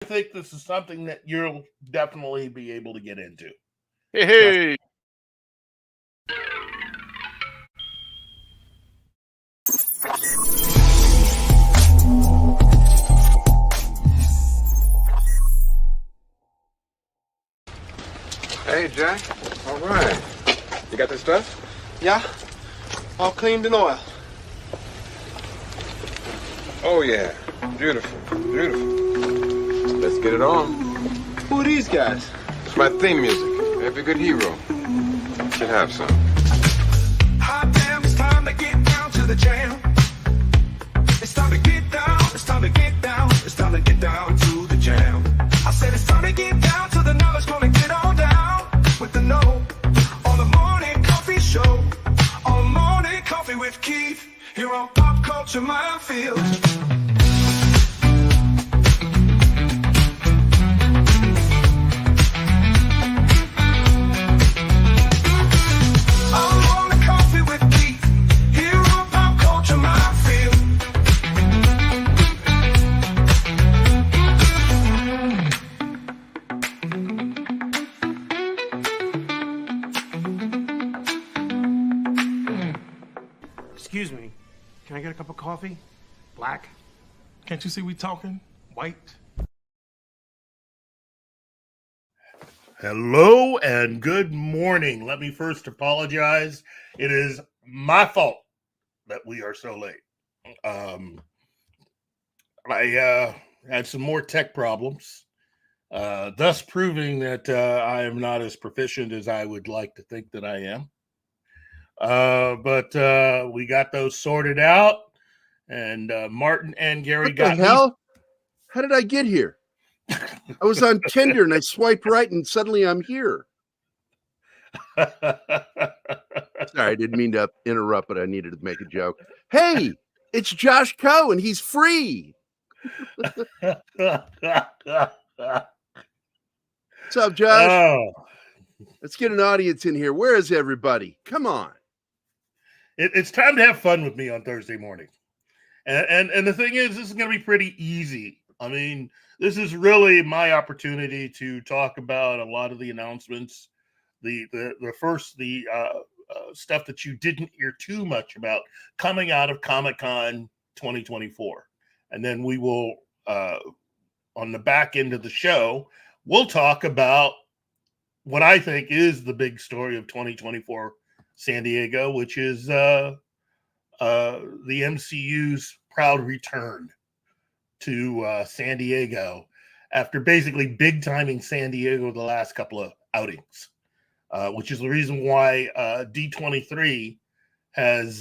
think this is something that you'll definitely be able to get into. Hey, Trust hey. Hey, Jack. All right. You got this stuff? Yeah, all cleaned in oil. Oh, yeah. Beautiful. Beautiful. Let's get it on. Who are these guys? It's my theme music. Every good hero should have some. Hot damn, it's time to get down to the jam. It's time to get down, it's time to get down, it's time to get down to the jam. I said it's time to get down to the knowledge, gonna get on down with the know. On the morning coffee show, on morning coffee with Keith, here on Pop Culture Minefield. Excuse me, can I get a cup of coffee? Black? Can't you see we talking? White? Hello and good morning. Let me first apologize. It is my fault that we are so late. I had some more tech problems, thus proving that I am not as proficient as I would like to think that I am. But we got those sorted out, and Martin and Gary What got the hell? How did I get here? I was on Tinder and I swiped right and suddenly I'm here. Sorry, I didn't mean to interrupt, but I needed to make a joke. Hey, it's Josh Coe and he's free. What's up, Josh? Oh, Let's get an audience in here. Where is everybody? Come on. it's time to have fun with me on Thursday morning. And the thing is, this is going to be pretty easy. I mean, this is really my opportunity to talk about a lot of the announcements, the stuff that you didn't hear too much about coming out of Comic-Con 2024. And then we will, on the back end of the show, we'll talk about what I think is the big story of 2024 San Diego, which is the MCU's proud return to San Diego after basically big timing San Diego the last couple of outings, which is the reason why D23 has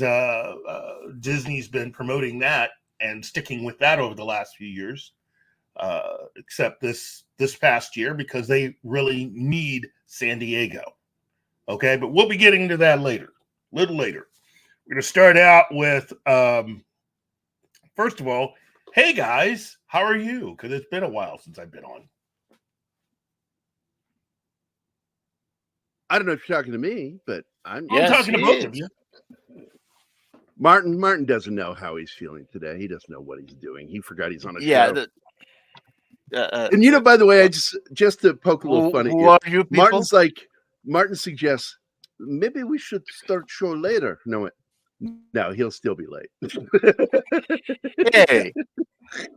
Disney's been promoting that and sticking with that over the last few years, except this past year because they really need San Diego. Okay, but we'll be getting to that later, a little later. We're going to start out with, first of all, hey guys, how are you? Because it's been a while since I've been on. I don't know if you're talking to me, but I'm talking to both of you. Martin doesn't know how he's feeling today. He doesn't know what he's doing. He forgot he's on a show. And you know, by the way, I just to poke a little fun at Who are you people? Martin suggests maybe we should start show later. No, he'll still be late.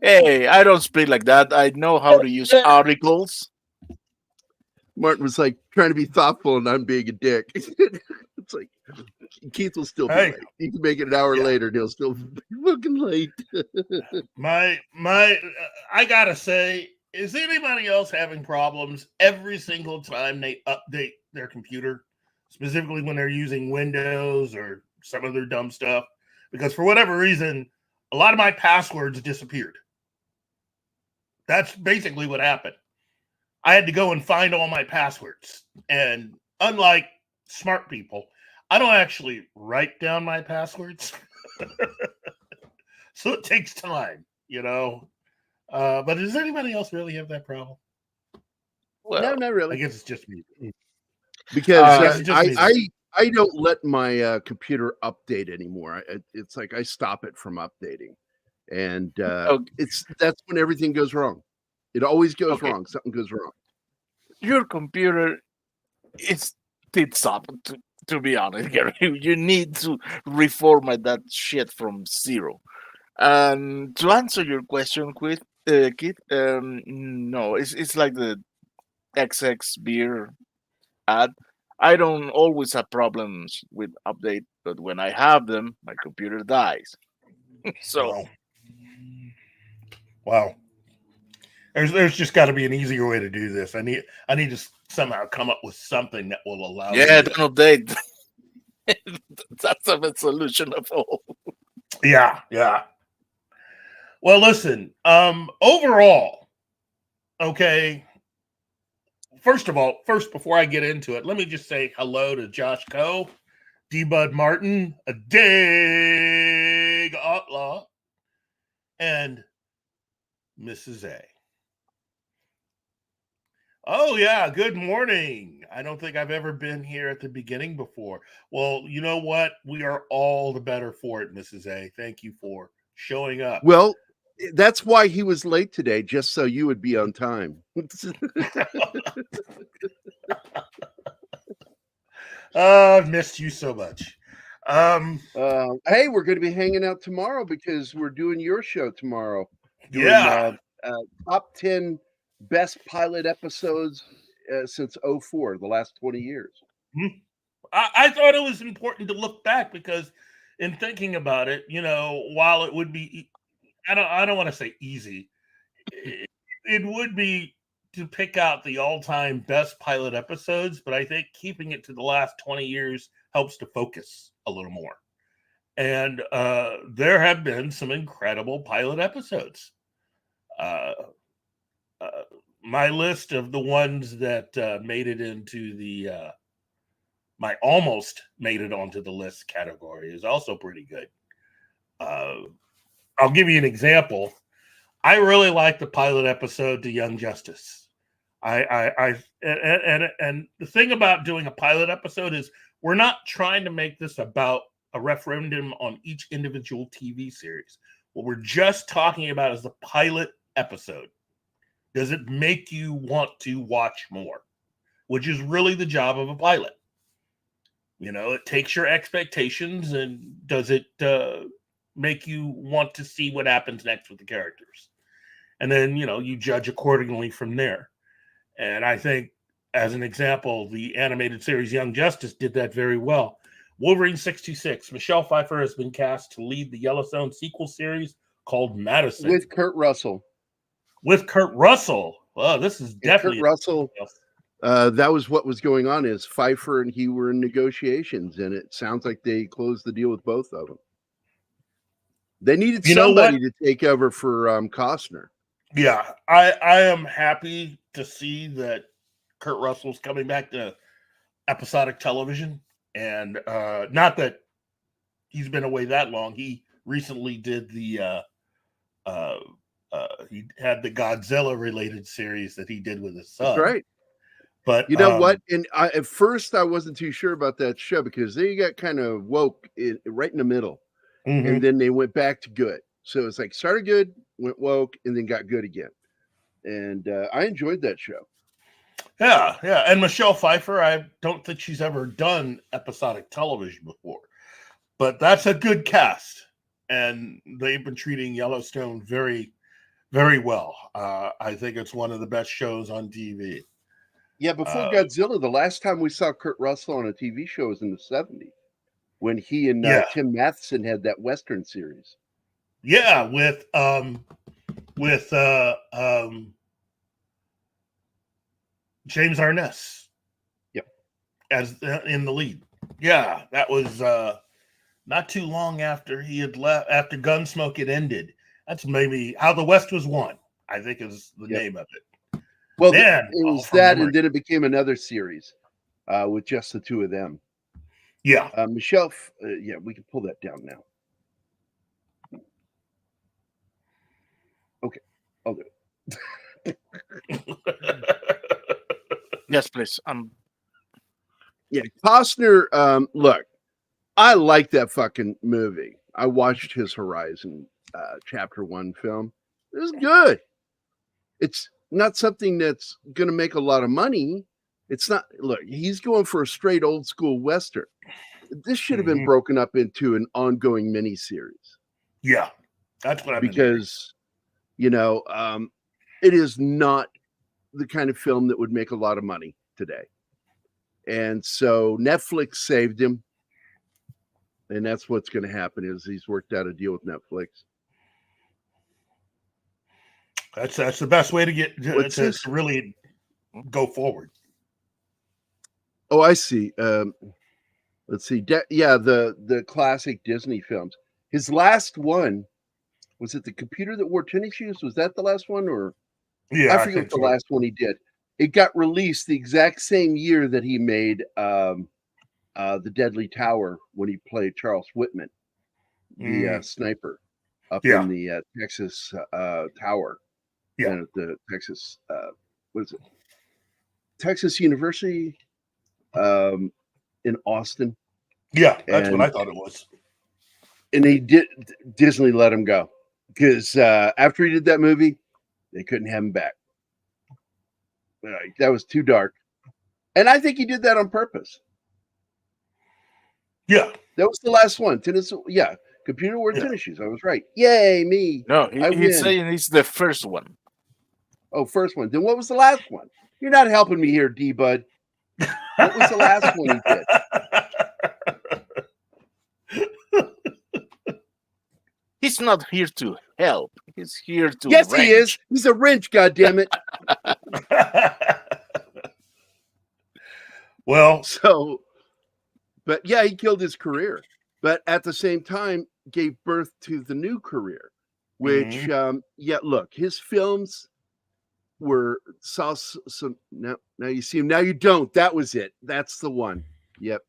Hey, I don't speak like that. I know how to use articles. Martin was like trying to be thoughtful and I'm being a dick. It's like Keith will still be late. He can make it an hour later and he'll still be fucking late. I gotta say, is anybody else having problems every single time they update their computer, specifically when they're using Windows or some other dumb stuff? Because for whatever reason, a lot of my passwords disappeared. That's basically what happened. I had to go and find all my passwords. And unlike smart people, I don't actually write down my passwords. So it takes time, you know. But does anybody else really have that problem? Well, no, not really. I guess it's just me. Because I don't let my computer update anymore. It's like I stop it from updating. And that's when everything goes wrong. It always goes Okay. wrong. Something goes wrong. Your computer is tits up. To be honest, Gary, you need to reformat that shit from zero. To answer your question, Kid, no, it's like the XX beer ad. I don't always have problems with update, but when I have them, my computer dies. So Wow. Wow. There's just got to be an easier way to do this. I need to somehow come up with something that will allow yeah, me don't update. That's the best solution of all. Yeah. Well, listen, overall, okay. First before I get into it, let me just say hello to Josh Coe, D. Bud Martin, a Dig Outlaw, and Mrs. A. Oh, yeah. Good morning. I don't think I've ever been here at the beginning before. Well, you know what? We are all the better for it, Mrs. A. Thank you for showing up. Well, that's why he was late today, just so you would be on time. I've missed you so much. Hey, we're going to be hanging out tomorrow because we're doing your show tomorrow. Yeah. Top 10 best pilot episodes since 04, the last 20 years. I thought it was important to look back because in thinking about it, while it would be, I don't want to say easy, it would be to pick out the all-time best pilot episodes, but I think keeping it to the last 20 years helps to focus a little more. And there have been some incredible pilot episodes. My list of the ones that made it into the my almost made it onto the list category is also pretty good. I'll give you an example. I really like the pilot episode to Young Justice. And the thing about doing a pilot episode is we're not trying to make this about a referendum on each individual TV series. What we're just talking about is the pilot episode. Does it make you want to watch more? Which is really the job of a pilot. It takes your expectations and does it make you want to see what happens next with the characters? And then, you judge accordingly from there. And I think, as an example, the animated series Young Justice did that very well. Wolverine 66, Michelle Pfeiffer has been cast to lead the Yellowstone sequel series called Madison. With Kurt Russell. Well, this is definitely Kurt Russell. That was what was going on is Pfeiffer and he were in negotiations, and it sounds like they closed the deal with both of them. They needed somebody to take over for Costner. Yeah, I am happy to see that Kurt Russell's coming back to episodic television, and not that he's been away that long. He recently did the he had the Godzilla related series that he did with his son. That's right. But you know what? And at first I wasn't too sure about that show because they got kind of woke right in the middle, and then they went back to good. So it's like started good, went woke, and then got good again. And I enjoyed that show. Yeah. And Michelle Pfeiffer, I don't think she's ever done episodic television before, but that's a good cast, and they've been treating Yellowstone very, very well. I think it's one of the best shows on TV. Yeah, before Godzilla, the last time we saw Kurt Russell on a TV show was in the 70s when he and Tim Matheson had that Western series. Yeah, with James Arness. Yep. As in the lead. Yeah, that was not too long after he had left, after Gunsmoke had ended. That's maybe How the West Was Won, I think is the name of it. Well, it was that, and then it became another series with just the two of them. Yeah. Michelle, we can pull that down now. Okay, I'll do it. Yes, please. Yeah, Costner, look, I like that fucking movie. I watched his Horizon Chapter 1 film. It was good. not something that's going to make a lot of money. It's not. Look, he's going for a straight old school Western. This should have been broken up into an ongoing miniseries. Yeah, that's what I've been because, it is not the kind of film that would make a lot of money today. And so Netflix saved him. And that's what's going to happen is he's worked out a deal with Netflix. That's the best way to get to really go forward. Oh, I see. Let's see. The classic Disney films. His last one, was it The Computer That Wore Tennis Shoes? Was that the last one? Or yeah, I forget the last one he did. It got released the exact same year that he made The Deadly Tower when he played Charles Whitman, the sniper up in the Texas Tower. Yeah. And at the Texas, what is it? Texas University in Austin. Yeah, that's what I thought it was. And Disney let him go because after he did that movie, they couldn't have him back. That was too dark. And I think he did that on purpose. Yeah. That was the last one. Tennis, Computer Wore Tennis Shoes. I was right. Yay, me. No, he's saying it's the first one. Oh, first one. Then what was the last one? You're not helping me here, D-Bud. What was the last one he did? He's not here to help. He's here to Yes, wrench. he is. He's a wrench, goddammit. Well, but yeah, he killed his career. But at the same time, gave birth to the new career, which, look, his films saw some. Now you see him. Now you don't. That was it. That's the one. Yep.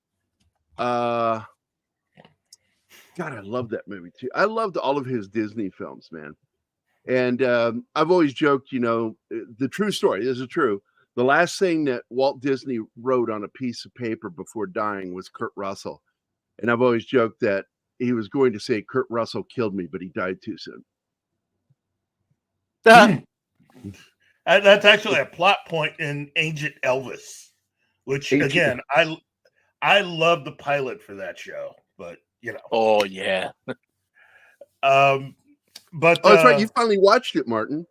God, I love that movie too. I loved all of his Disney films, man. And I've always joked, the true story. This is true. The last thing that Walt Disney wrote on a piece of paper before dying was Kurt Russell. And I've always joked that he was going to say Kurt Russell killed me, but he died too soon. That's actually a plot point in Ancient Elvis, which again, I love the pilot for that show, but Oh yeah. But that's right. You finally watched it, Martin.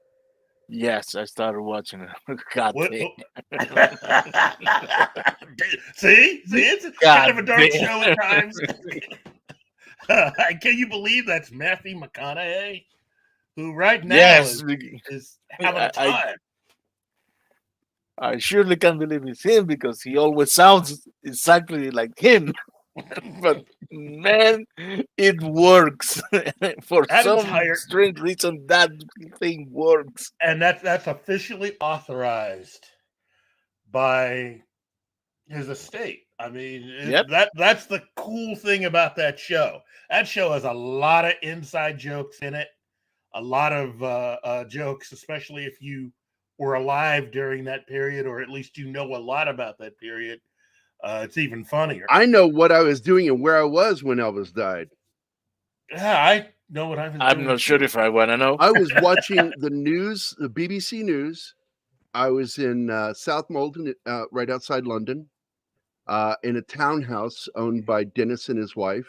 Yes, I started watching it. God damn. See, it's kind of a dark show at times. Can you believe that's Matthew McConaughey, who right now is having a time? I surely can't believe it's him because he always sounds exactly like him. But man, it works. For some strange reason, that thing works. And that's officially authorized by his estate. I mean, that's the cool thing about that show. That show has a lot of inside jokes in it, a lot of jokes, especially if you were alive during that period, or at least you know a lot about that period. It's even funnier. I know what I was doing and where I was when Elvis died. Yeah, I know what I was doing. I'm not sure if I want to know. I was watching the news, the BBC News. I was in South Molton, right outside London, in a townhouse owned by Dennis and his wife.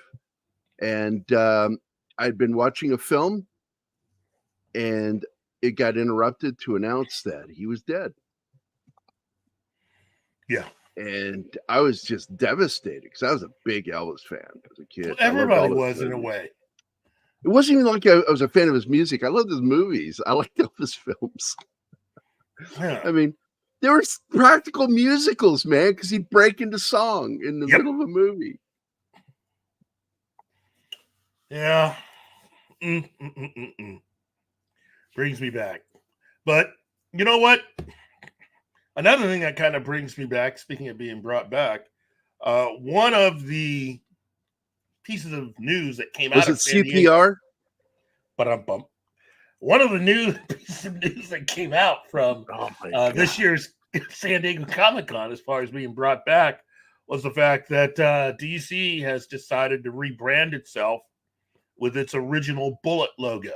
And I'd been watching a film, and it got interrupted to announce that he was dead. Yeah. And I was just devastated because I was a big Elvis fan as a kid. Well, everybody was in a way. It wasn't even like I was a fan of his music. I loved his movies. I liked Elvis films. Yeah. I mean, there were practical musicals, man, because he'd break into song in the middle of a movie. Yeah. Brings me back. But you know what? Another thing that kind of brings me back, speaking of being brought back, one of the pieces of news that came out of San Diego, CPR? One of the new pieces of news that came out from this year's San Diego Comic-Con, as far as being brought back, was the fact that DC has decided to rebrand itself with its original bullet logo,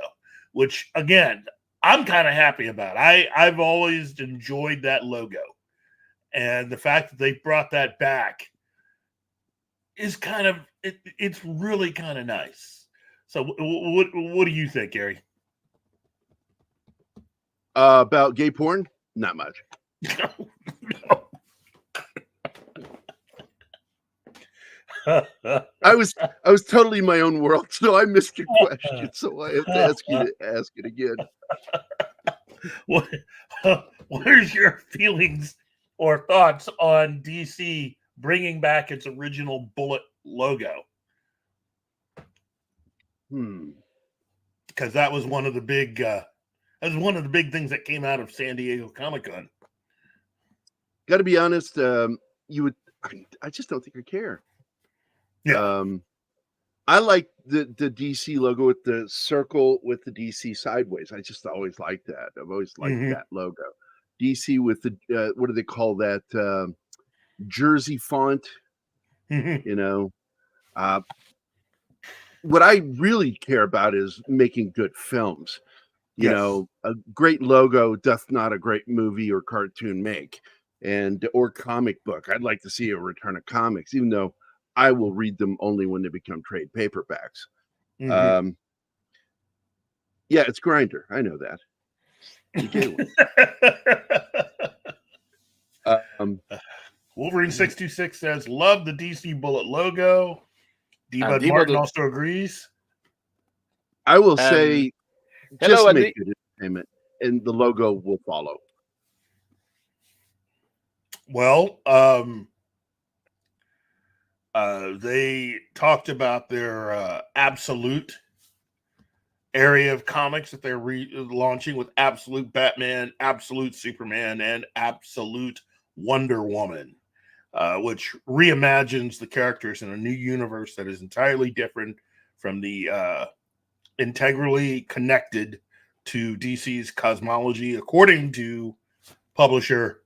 which, again, I'm kind of happy about. I've always enjoyed that logo, and the fact that they brought that back is kind of it's really kind of nice. So what do you think, Gary? About gay porn? Not much. I was totally in my own world, so I missed your question. So I have to ask you to ask it again. What are your feelings or thoughts on DC bringing back its original bullet logo? Because that was one of the big things that came out of San Diego Comic-Con. Got to be honest, you would. I just don't think I care. Yeah. I like the DC logo with the circle with the DC sideways. I just always liked that. I've always liked that logo. DC with the what do they call that? Jersey font. You know, what I really care about is making good films. You know, a great logo doth not a great movie or cartoon make, or comic book. I'd like to see a return of comics, even though I will read them only when they become trade paperbacks. Yeah, it's Grinder. I know that. Wolverine 626 says, love the DC Bullet logo. D-Bud Martin also agrees. I will say, just make good entertainment, and the logo will follow. Well, they talked about their Absolute area of comics that they're launching with Absolute Batman, Absolute Superman, and Absolute Wonder Woman, which reimagines the characters in a new universe that is entirely different from the integrally connected to DC's cosmology, according to publisher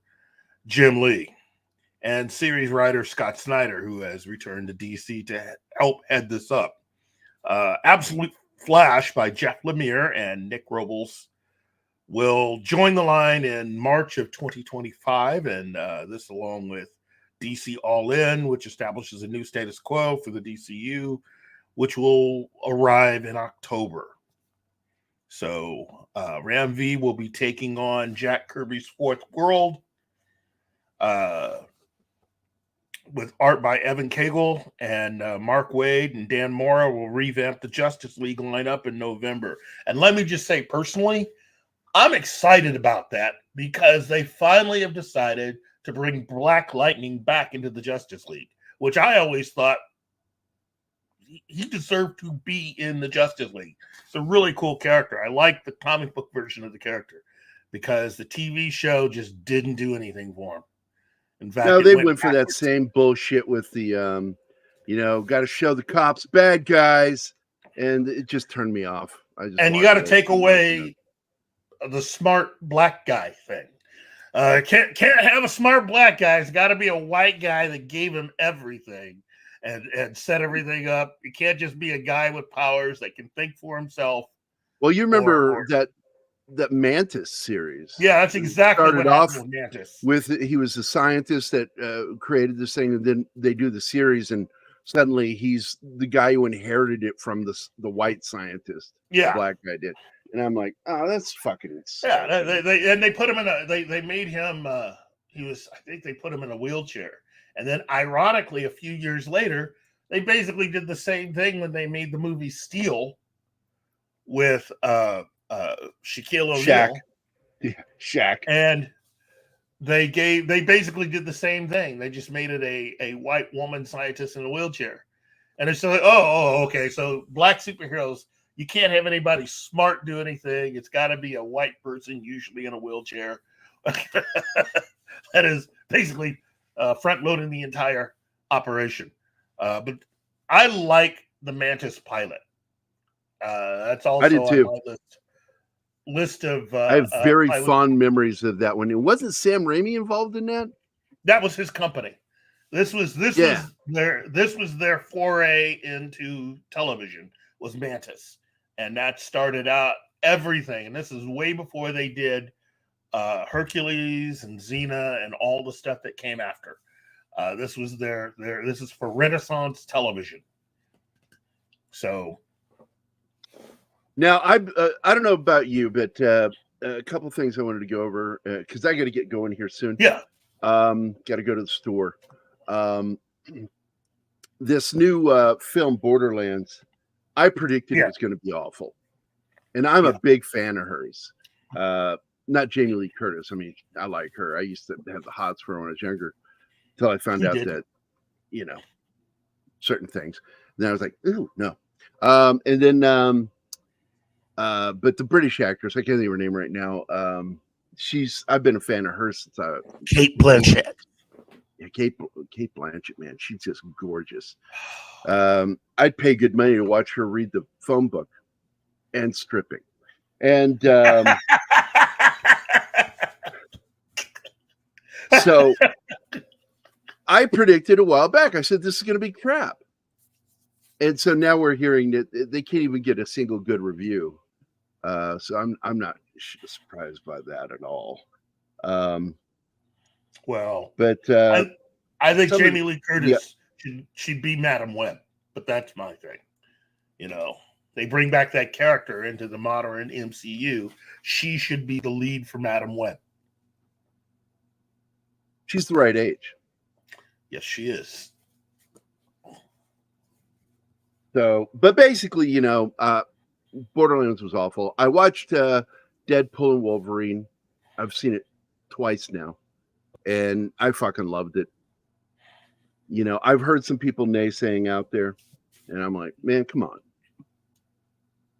Jim Lee and series writer Scott Snyder, who has returned to DC to help head this up. Absolute Flash by Jeff Lemire and Nick Robles will join the line in March of 2025, and this along with DC All In, which establishes a new status quo for the DCU, which will arrive in October. So Ram V will be taking on Jack Kirby's Fourth World, with art by Evan Cagle, and Mark Waid and Dan Mora will revamp the Justice League lineup in November. And let me just say personally, I'm excited about that because they finally have decided to bring Black Lightning back into the Justice League, which I always thought he deserved to be in the Justice League. It's a really cool character. I like the comic book version of the character because the TV show just didn't do anything for him. In fact, no, they went for that same bullshit with the, got to show the cops bad guys, and it just turned me off. And you got to take away the smart black guy thing. Can't have a smart black guy. It's got to be a white guy that gave him everything and set everything up. You can't just be a guy with powers that can think for himself. Well, you remember that Mantis series. Yeah, that's exactly started what off happened with Mantis. He was a scientist that created this thing, and then they do the series, and suddenly he's the guy who inherited it from the white scientist. Yeah, the black guy did, and I'm like, oh, that's fucking insane. Yeah, they put him in they made him. I think they put him in a wheelchair, and then ironically, a few years later, they basically did the same thing when they made the movie Steel with Shaquille O'Neal. Shaq. And they basically did the same thing. They just made it a white woman scientist in a wheelchair. And it's like, okay. So black superheroes, you can't have anybody smart do anything. It's got to be a white person, usually in a wheelchair. That is basically front loading the entire operation. But I like the Mantis pilot. That's also I did too. on my list of I have very fond memories of that one. It wasn't Sam Raimi involved in that. That was his company. This was their foray into television was Mantis, and that started out everything, and this is way before they did Hercules and Xena and all the stuff that came after. This was their this is for Renaissance television. So now I don't know about you, but a couple things I wanted to go over because I got to get going here soon. yeah, got to go to the store. This new film Borderlands, I predicted it was going to be awful, and I'm a big fan of hers. Not Jamie Lee Curtis. I mean, I like her. I used to have the hots for her when I was younger, until I found out that, you know, certain things. And I was like, ooh, no. And then, but the British actress, I can't think of her name right now. I've been a fan of her since Kate Blanchett. Yeah, Kate Blanchett, man, she's just gorgeous. I'd pay good money to watch her read the phone book and stripping. And so I predicted a while back, I said, this is going to be crap. And so now we're hearing that they can't even get a single good review. So I'm not surprised by that at all. Well, but I think Jamie Lee Curtis should be Madam Web, but that's my thing. You know, they bring back that character into the modern MCU. She should be the lead for Madam Web. She's the right age. Yes, she is. So, but basically, you know, Borderlands was awful. I watched Deadpool and Wolverine. I've seen it twice now, and I fucking loved it. You know, I've heard some people naysaying out there, and I'm like, man, come on.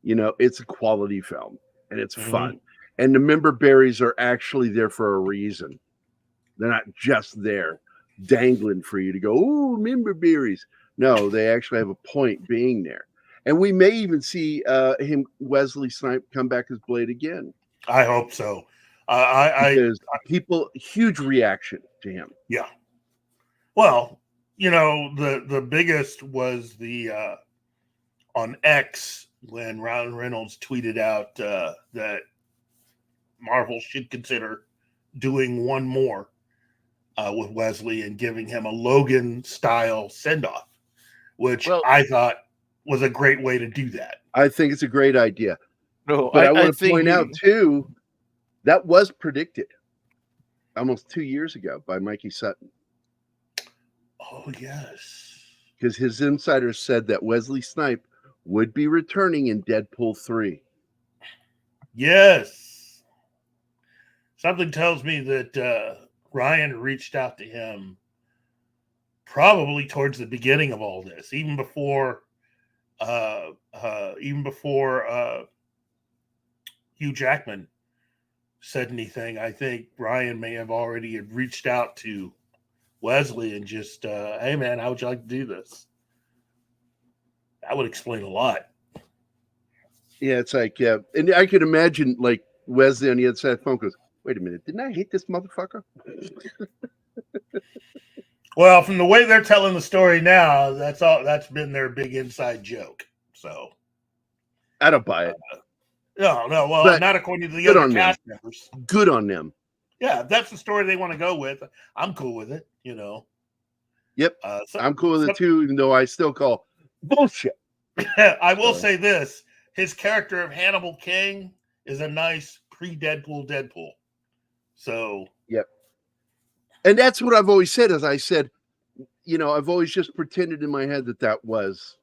You know, it's a quality film, and it's fun. And the member berries are actually there for a reason. They're not just there dangling for you to go, oh, member berries. No, they actually have a point being there. And we may even see Wesley Snipes, come back as Blade again. I hope so. Because people, huge reaction to him. Yeah. Well, you know, the biggest was the on X when Ryan Reynolds tweeted out that Marvel should consider doing one more with Wesley and giving him a Logan-style send-off, which I thought was a great way to do that. I think it's a great idea. No, but I want to point out, too, that was predicted almost 2 years ago by Mikey Sutton. Oh, yes. Because his insiders said that Wesley Snipes would be returning in Deadpool 3. Yes. Something tells me that Ryan reached out to him probably towards the beginning of all this, even before Hugh Jackman said anything. I think Ryan may have already reached out to Wesley and just, hey man, how would you like to do this? That would explain a lot. Yeah, it's like, and I could imagine like Wesley on the other side of the phone goes, wait a minute, didn't I hate this motherfucker? Well, from the way they're telling the story now, that's been their big inside joke. So I don't buy it. No, well, but not according to the other cast members. Good on them. Yeah, if that's the story they want to go with, I'm cool with it, you know. Yep. I'm cool with it too, even though I still call bullshit. I will say this. His character of Hannibal King is a nice pre-Deadpool. So yep. And that's what I've always said. As I said, you know, I've always just pretended in my head that was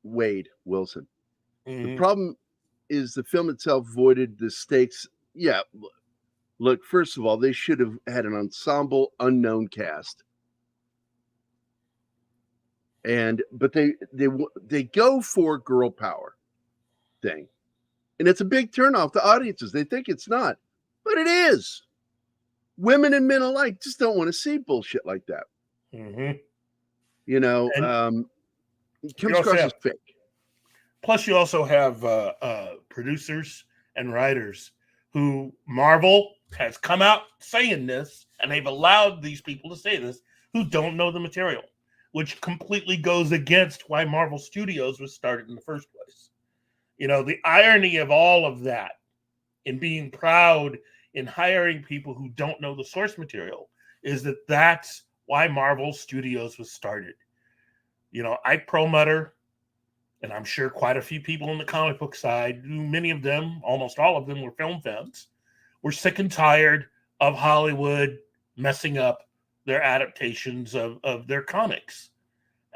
Wade Wilson. The problem is the film itself voided the stakes. Yeah. Look, first of all, they should have had an ensemble unknown cast. But they go for girl power thing. And it's a big turnoff to audiences. They think it's not, but it is. Women and men alike just don't want to see bullshit like that. You know, it comes across as fake. Plus, you also have producers and writers who Marvel has come out saying this, and they've allowed these people to say this, who don't know the material, which completely goes against why Marvel Studios was started in the first place. The irony of all of that in being proud in hiring people who don't know the source material is that that's why Marvel Studios was started. Ike Perlmutter, and I'm sure quite a few people on the comic book side, many of them, almost all of them, were film fans, were sick and tired of Hollywood messing up their adaptations of their comics.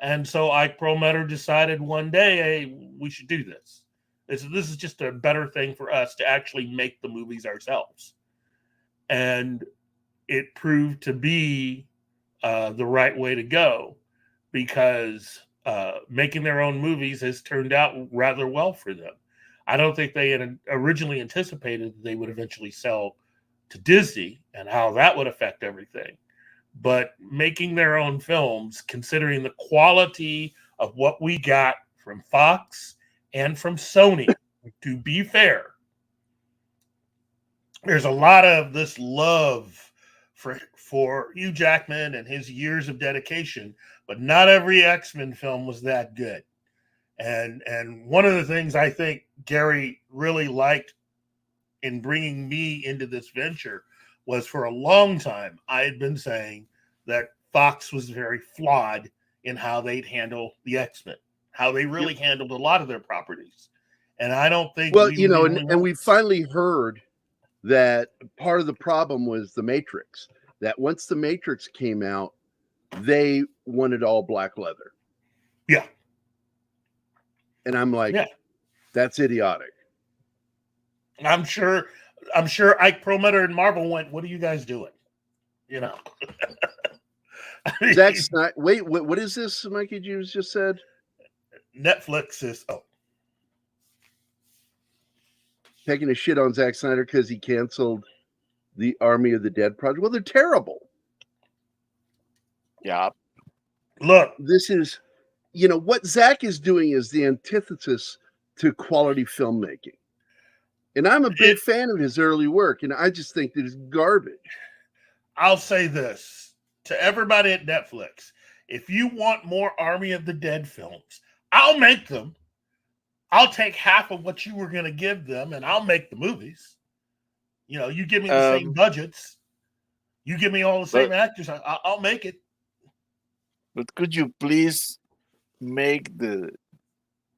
And so Ike Perlmutter decided one day, hey, we should do this. This is just a better thing for us to actually make the movies ourselves. And it proved to be the right way to go, because making their own movies has turned out rather well for them. I don't think they had originally anticipated that they would eventually sell to Disney and how that would affect everything. But making their own films, considering the quality of what we got from Fox and from Sony, to be fair, there's a lot of this love for Hugh Jackman and his years of dedication, but not every X-Men film was that good. And one of the things I think Gary really liked in bringing me into this venture was, for a long time, I had been saying that Fox was very flawed in how they'd handle the X-Men, how they really handled a lot of their properties. And I don't think... Well, and we finally heard that part of the problem was the Matrix, that once the Matrix came out, they wanted all black leather. Yeah. And I'm like, that's idiotic. I'm sure Ike Perlmutter and Marvel went, what are you guys doing? Zack Snyder, wait, what is this, Mikey, you just said? Netflix is taking a shit on Zack Snyder because he canceled the Army of the Dead project. Well, they're terrible. Yeah. Look, this is, what Zack is doing is the antithesis to quality filmmaking. And I'm a big fan of his early work, and I just think that it's garbage. I'll say this to everybody at Netflix. If you want more Army of the Dead films, I'll make them. I'll take half of what you were going to give them, and I'll make the movies. You give me the same budgets. You give me all the same actors. I'll make it. But could you please make the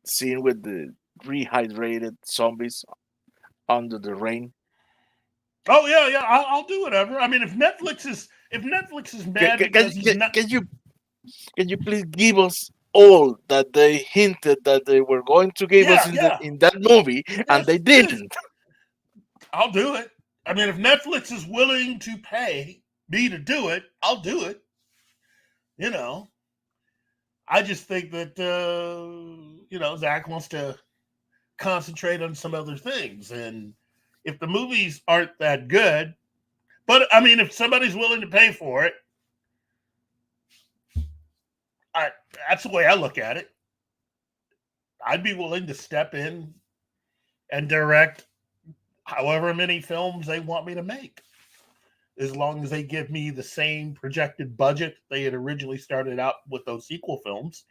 scene with the rehydrated zombies under the rain? Oh yeah. I'll do whatever. I mean, if Netflix is mad because he's not... Can you please give us all that they hinted that they were going to give us in that movie, and they didn't? I'll do it. I mean, if Netflix is willing to pay me to do it, I'll do it. I just think that Zach wants to concentrate on some other things, and if the movies aren't that good, but I mean, if somebody's willing to pay for it, that's the way I look at it. I'd be willing to step in and direct however many films they want me to make, as long as they give me the same projected budget they had originally started out with those sequel films,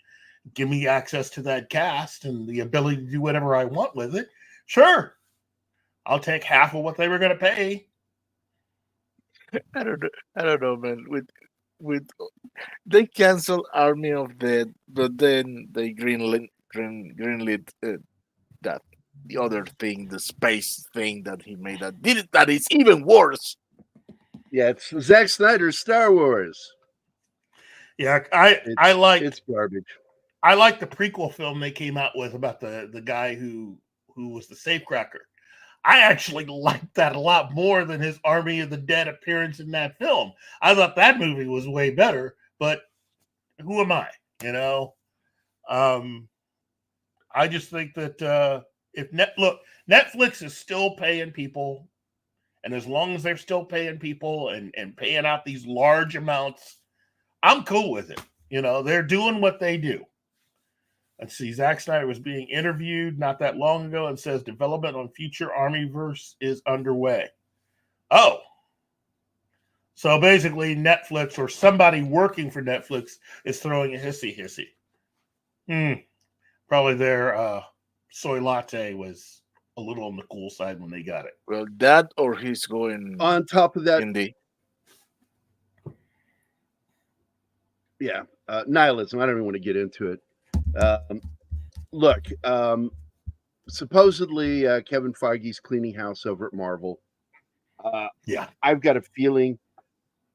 give me access to that cast and the ability to do whatever I want with it. Sure, I'll take half of what they were going to pay. I don't know, man. With they canceled Army of Dead, but then they greenlit that the other thing, the space thing that he made that is even worse. Yeah, it's Zack Snyder's Star Wars. Yeah, I like it's garbage. I like the prequel film they came out with about the guy who was the safecracker. I actually liked that a lot more than his Army of the Dead appearance in that film. I thought that movie was way better, but who am I? I just think that if Netflix is still paying people, and as long as they're still paying people and paying out these large amounts, I'm cool with it. They're doing what they do. Let's see, Zack Snyder was being interviewed not that long ago and says development on future Armyverse is underway. Oh. So basically Netflix or somebody working for Netflix is throwing a hissy. Probably their soy latte was a little on the cool side when they got it. Well, that or he's going On top of that, indie. yeah, nihilism. I don't even want to get into it. Look, supposedly Kevin Feige's cleaning house over at Marvel. Yeah. I've got a feeling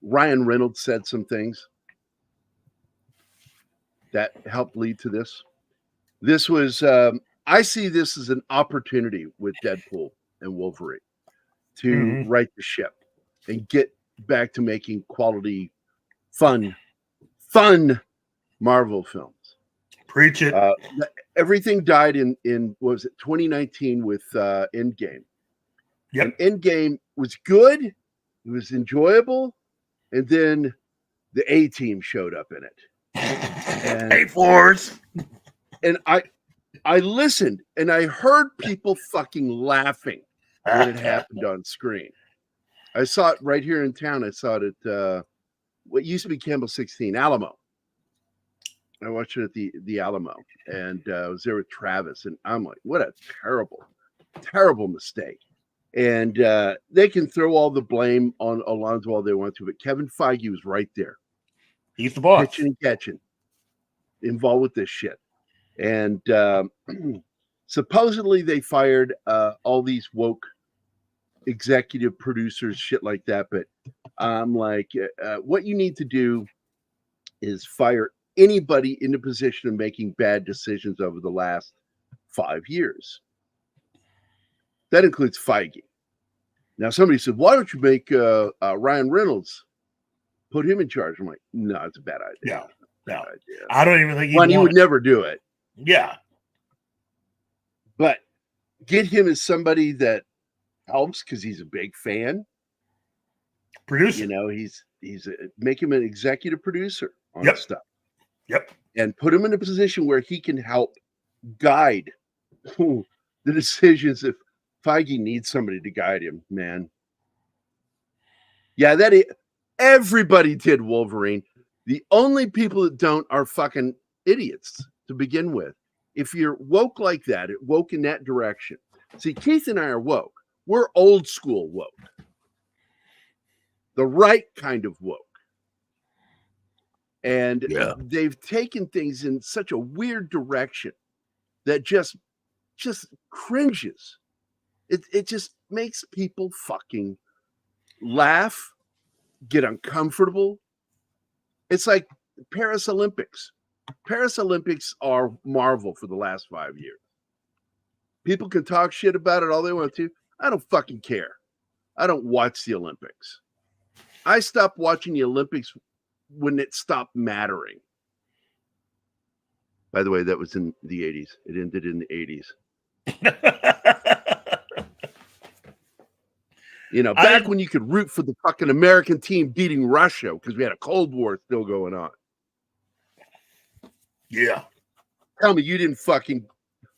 Ryan Reynolds said some things that helped lead to this. This was, I see this as an opportunity with Deadpool and Wolverine to right the ship and get back to making quality, fun Marvel films. Preach it. Everything died in what was it, 2019 with Endgame. Yep. And Endgame was good, it was enjoyable, and then the A-Team showed up in it. And, A4s. and I listened and I heard people fucking laughing when it happened on screen. I saw it right here in town. I saw it at what used to be Campbell 16, Alamo. I watched it at the Alamo, and I was there with Travis, and I'm like, what a terrible mistake. And they can throw all the blame on Alonso all they want to, but Kevin Feige was right there. He's the boss. Pitching and catching, involved with this shit. And supposedly they fired all these woke executive producers, shit like that. But I'm like, what you need to do is fire anybody in the position of making bad decisions over the last 5 years. That includes Feige. Now, somebody said, why don't you make Ryan Reynolds, put him in charge? I'm like, no, it's a bad idea. No. Idea. I don't even think He would never do it. Yeah. But get him as somebody that helps because he's a big fan. Producer. You know, make him an executive producer on stuff. Yep. And put him in a position where he can help guide the decisions if Feige needs somebody to guide him, man. Yeah, everybody did Wolverine. The only people that don't are fucking idiots to begin with. If you're woke like that, woke in that direction. See, Keith and I are woke. We're old school woke. The right kind of woke. And they've taken things in such a weird direction that just cringes. It just makes people fucking laugh, get uncomfortable. It's like Paris Olympics. Paris Olympics are Marvel for the last 5 years. People can talk shit about it all they want to. I don't fucking care. I don't watch the Olympics. I stopped watching the Olympics when it stopped mattering. By the way, that was in the 80s. It ended in the 80s. You know, back when you could root for the fucking American team beating Russia because we had a Cold War still going on. Yeah. Tell me you didn't fucking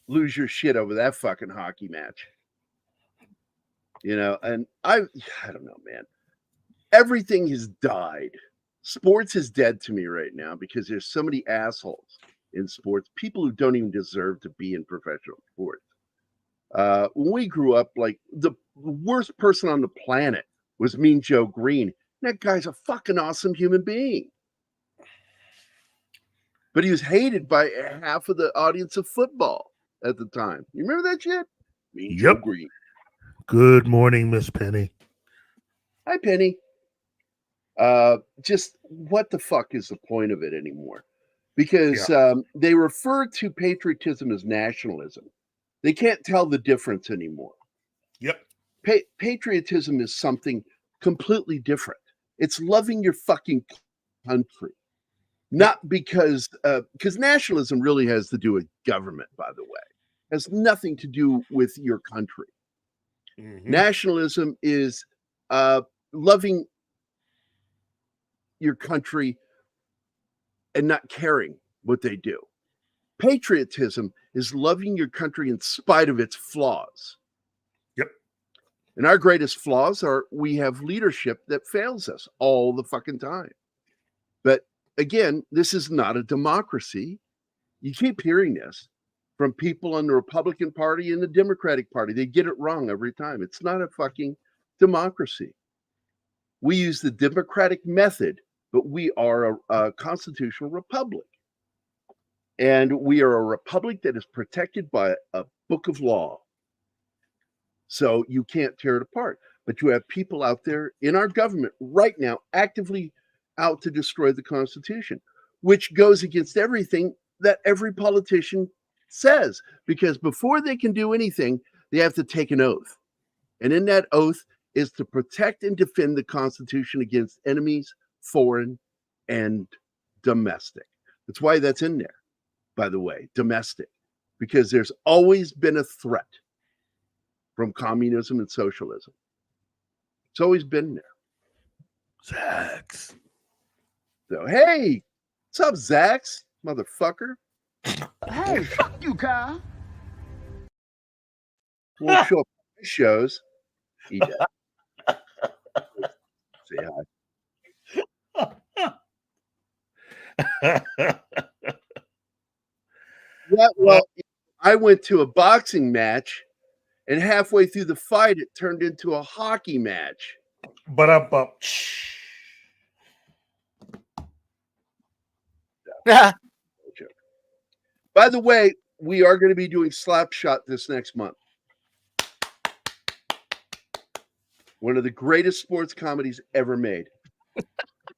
lose your shit over that fucking hockey match. You know, and I don't know, man. Everything has died. Sports is dead to me right now because there's so many assholes in sports, people who don't even deserve to be in professional sports. When we grew up, like the worst person on the planet was Mean Joe Green. That guy's a fucking awesome human being. But he was hated by half of the audience of football at the time. You remember that shit? Mean Joe Green. Good morning, Miss Penny. Hi, Penny. Just what the fuck is the point of it anymore? Because they refer to patriotism as nationalism. They can't tell the difference anymore. Yep. Patriotism is something completely different. It's loving your fucking country. Not because nationalism really has to do with government, by the way. It has nothing to do with your country. Mm-hmm. Nationalism is loving your country and not caring what they do. Patriotism is loving your country in spite of its flaws. Yep. And our greatest flaws are we have leadership that fails us all the fucking time. But again, this is not a democracy. You keep hearing this. from people on the Republican Party and the Democratic Party. They get it wrong every time. It's not a fucking democracy. We use the democratic method, but we are a constitutional republic. And we are a republic that is protected by a book of law. So you can't tear it apart. But you have people out there in our government right now actively out to destroy the Constitution, which goes against everything that every politician says. Because before they can do anything, they have to take an oath. And in that oath is to protect and defend the Constitution against enemies, foreign and domestic. That's why that's in there, by the way, domestic, because there's always been a threat from communism and socialism. It's always been there. Zax. So, hey, what's up, Zax, motherfucker? Hey, fuck you, Kyle. Won't show up at my shows. He does. Say hi. Yeah, well, I went to a boxing match, and halfway through the fight, it turned into a hockey match. But up. Yeah. By the way, we are going to be doing Slapshot this next month. One of the greatest sports comedies ever made.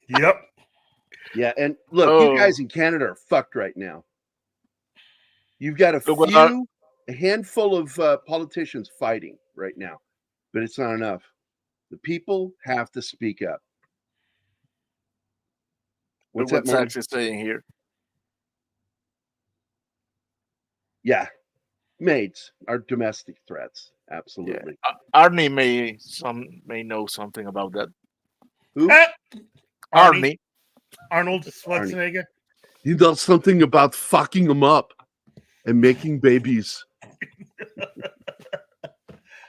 Yep. Yeah, and look, you guys in Canada are fucked right now. You've got a handful of politicians fighting right now, but it's not enough. The people have to speak up. What's that actually saying here? Yeah, maids are domestic threats. Absolutely. Yeah. Arnie may know something about that. Who? Arnie. Arnold Schwarzenegger. He does something about fucking them up and making babies.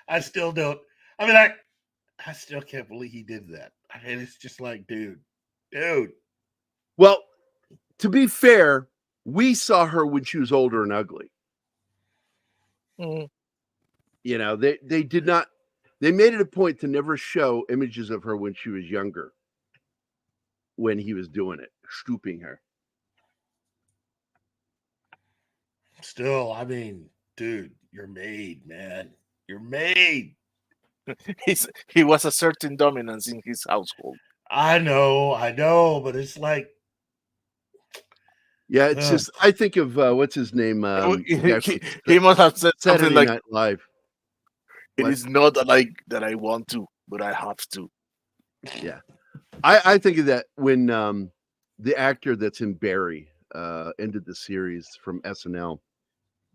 I still don't. I mean, I still can't believe he did that. I mean, it's just like, dude. Well, to be fair, we saw her when she was older and ugly. Mm. You know, they did not. They made it a point to never show images of her when she was younger. When he was doing it, stooping her. Still, I mean, dude, you're made, man. You're made. He was a certain dominance in his household. I know, but it's like, yeah, it's just. I think of what's his name. He must have said Saturday something like, Night Live. "It is not like that I want to, but I have to." Yeah, I think of that when the actor that's in Barry ended the series from SNL.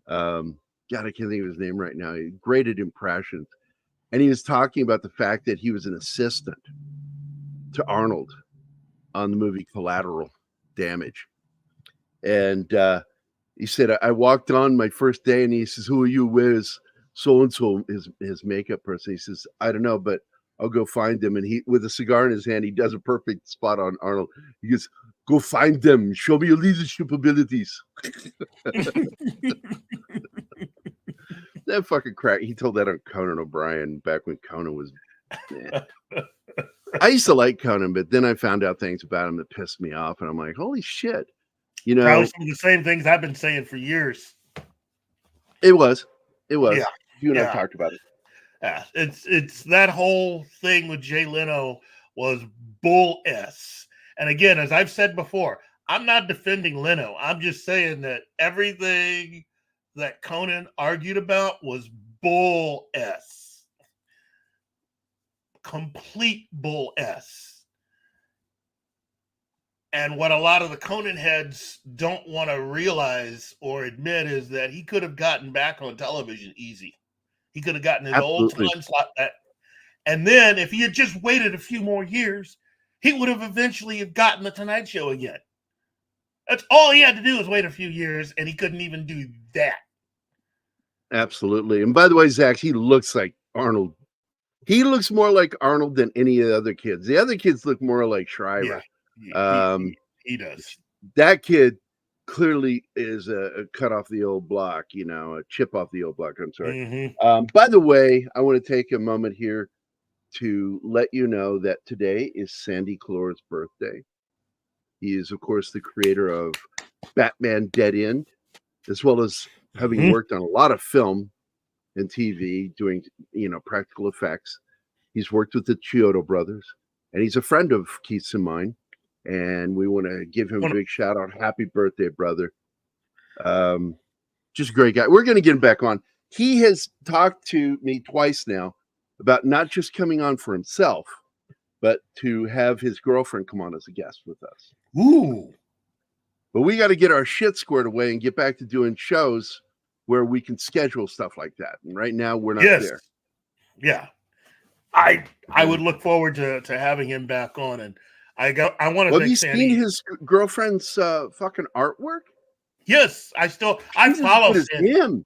God, I can't think of his name right now. He graded impressions, and he was talking about the fact that he was an assistant to Arnold on the movie Collateral Damage. And he said, I walked on my first day, and he says, "Who are you? Where's so-and-so, his makeup person?" He says, "I don't know, but I'll go find them." And he, with a cigar in his hand, he does a perfect spot on Arnold. He goes, "Go find them. Show me your leadership abilities." That fucking crack. He told that on Conan O'Brien back when Conan was. Yeah. I used to like Conan, but then I found out things about him that pissed me off, and I'm like, holy shit. You know, probably some of the same things I've been saying for years. It was. Yeah. You and I talked about it. Yeah, it's that whole thing with Jay Leno was bull s. And again, as I've said before, I'm not defending Leno. I'm just saying that everything that Conan argued about was bull s. Complete bull s. And what a lot of the Conan heads don't want to realize or admit is that he could have gotten back on television easy. He could have gotten his old time slot back. And then if he had just waited a few more years, he would have eventually gotten the Tonight Show again. That's all he had to do was wait a few years, and he couldn't even do that. Absolutely. And by the way, Zach, he looks like Arnold. He looks more like Arnold than any of the other kids. The other kids look more like Shriver. Yeah, he does. That kid clearly is a cut off the old block, a chip off the old block. I'm sorry. Mhm. By the way, I want to take a moment here to let you know that today is Sandy Clore's birthday. He is, of course, the creator of Batman Dead End, as well as having worked on a lot of film and TV, doing, practical effects. He's worked with the Chiodo brothers, and he's a friend of Keith's and mine. And we want to give him a big shout out. Happy birthday, brother. Just a great guy. We're going to get him back on. He has talked to me twice now about not just coming on for himself, but to have his girlfriend come on as a guest with us. Ooh. But we got to get our shit squared away and get back to doing shows where we can schedule stuff like that. And right now we're not there. Yeah. I would look forward to having him back on, and I want to. Have you seen his girlfriend's fucking artwork? Yes, I follow him.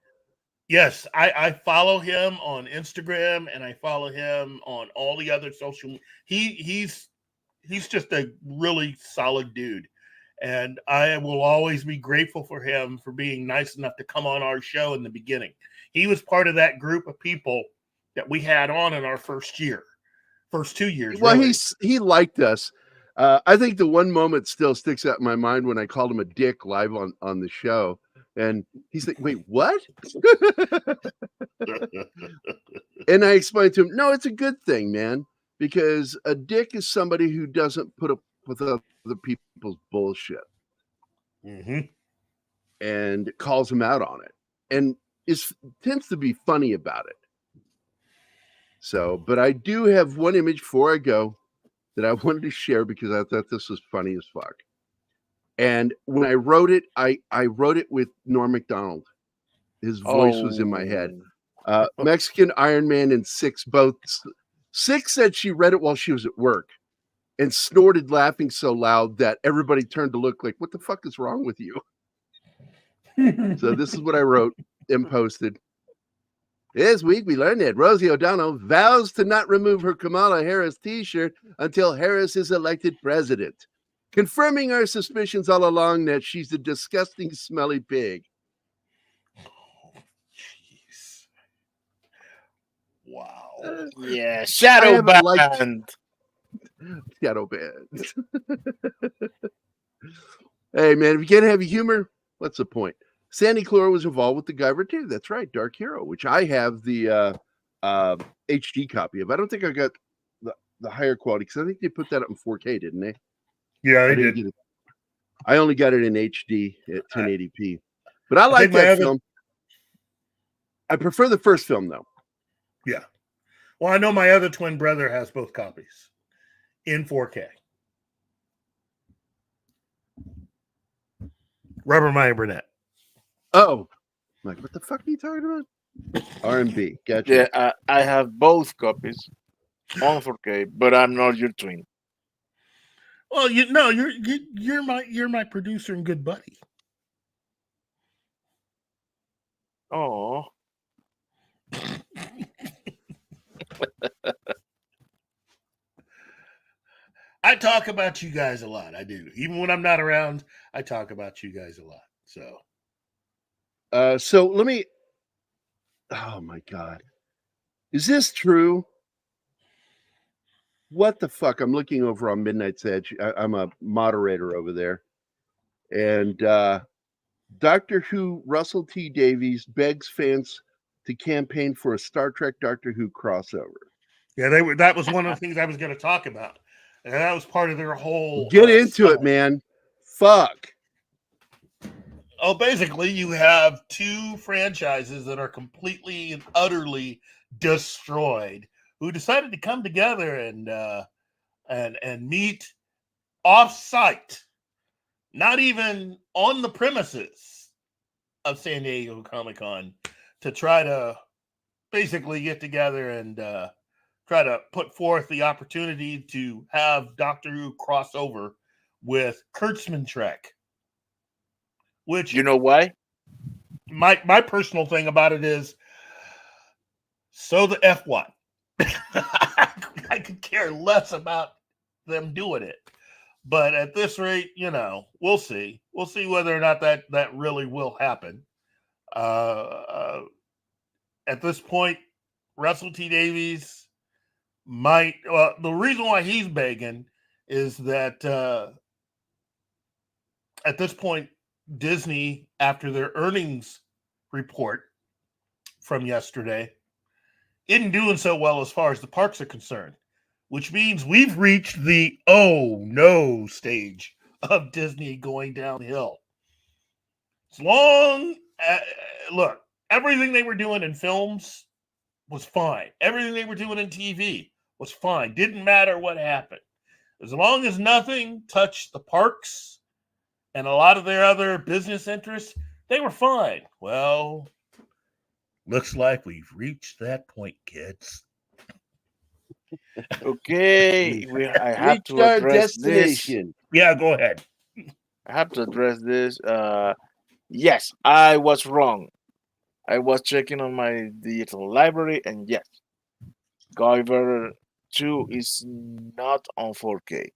Yes, I follow him on Instagram, and I follow him on all the other social. He's just a really solid dude, and I will always be grateful for him for being nice enough to come on our show in the beginning. He was part of that group of people that we had on in our first 2 years. Well, really. he liked us. I think the one moment still sticks out in my mind when I called him a dick live on the show. And he's like, wait, what? And I explained to him, no, it's a good thing, man, because a dick is somebody who doesn't put up with other people's bullshit and calls them out on it and tends to be funny about it. So, but I do have one image before I go that I wanted to share because I thought this was funny as fuck. And when I wrote it, I wrote it with Norm Macdonald. His voice was in my head. Mexican Iron Man and Six both. Six said she read it while she was at work and snorted laughing so loud that everybody turned to look like, what the fuck is wrong with you? So this is what I wrote and posted. This week, we learned that Rosie O'Donnell vows to not remove her Kamala Harris t-shirt until Harris is elected president, confirming our suspicions all along that she's a disgusting, smelly pig. Oh, jeez. Wow. Yeah, shadow band. Shadow band. Hey, man, if you can't have humor, what's the point? Sandy Clore was involved with the Guyver too. That's right, Dark Hero, which I have the HD copy of. I don't think I got the higher quality because I think they put that up in 4K, didn't they? Yeah, they did. I only got it in HD at 1080p. But I like that film. I prefer the first film, though. Yeah. Well, I know my other twin brother has both copies in 4K. Rubber Mine Burnett. Oh, I'm like, what the fuck are you talking about? R&B. Gotcha. Yeah, I have both copies on 4K, but I'm not your twin. Well, you're my producer and good buddy. Oh. I talk about you guys a lot. I do. Even when I'm not around, I talk about you guys a lot. So let me. Oh my God, is this true? What the fuck? I'm looking over on Midnight's Edge. I'm a moderator over there, and Doctor Who Russell T Davies begs fans to campaign for a Star Trek Doctor Who crossover. Yeah, that was one of the things I was going to talk about, and that was part of their whole. Get into it, man. Fuck. Oh, basically, you have two franchises that are completely and utterly destroyed, who decided to come together and meet off-site, not even on the premises of San Diego Comic-Con, to try to basically get together and try to put forth the opportunity to have Doctor Who crossover with Kurtzman Trek. Which, you know why? My personal thing about it is, so the F what? I could care less about them doing it. But at this rate, we'll see. We'll see whether or not that really will happen. At this point, Russell T Davies might. Well, the reason why he's begging is that at this point, Disney, after their earnings report from yesterday, isn't doing so well as far as the parks are concerned, which means we've reached the oh no stage of Disney going downhill. As long look, everything they were doing in films was fine. Everything they were doing in TV was fine. Didn't matter what happened. As long as nothing touched the parks and a lot of their other business interests, they were fine. Well, looks like we've reached that point, kids. Okay, I have Reached to our address this. destination. Yeah, go ahead. I have to address this. Yes, I was wrong. I was checking on my digital library, and yes, Guyver 2 is not on 4K.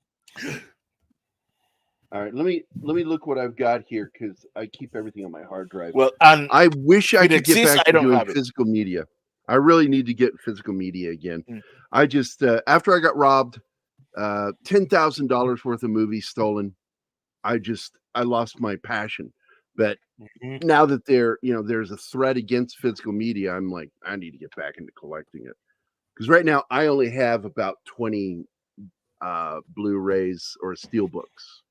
All right, let me look what I've got here because I keep everything on my hard drive. Well, and I wish I it could get exists, back I to don't doing have it. physical media. I really need to get physical media again. Mm. I just after I got robbed, $10,000 worth of movies stolen. I lost my passion. But now that there's a threat against physical media, I'm like, I need to get back into collecting it. Because right now I only have about 20 Blu-rays or steelbooks.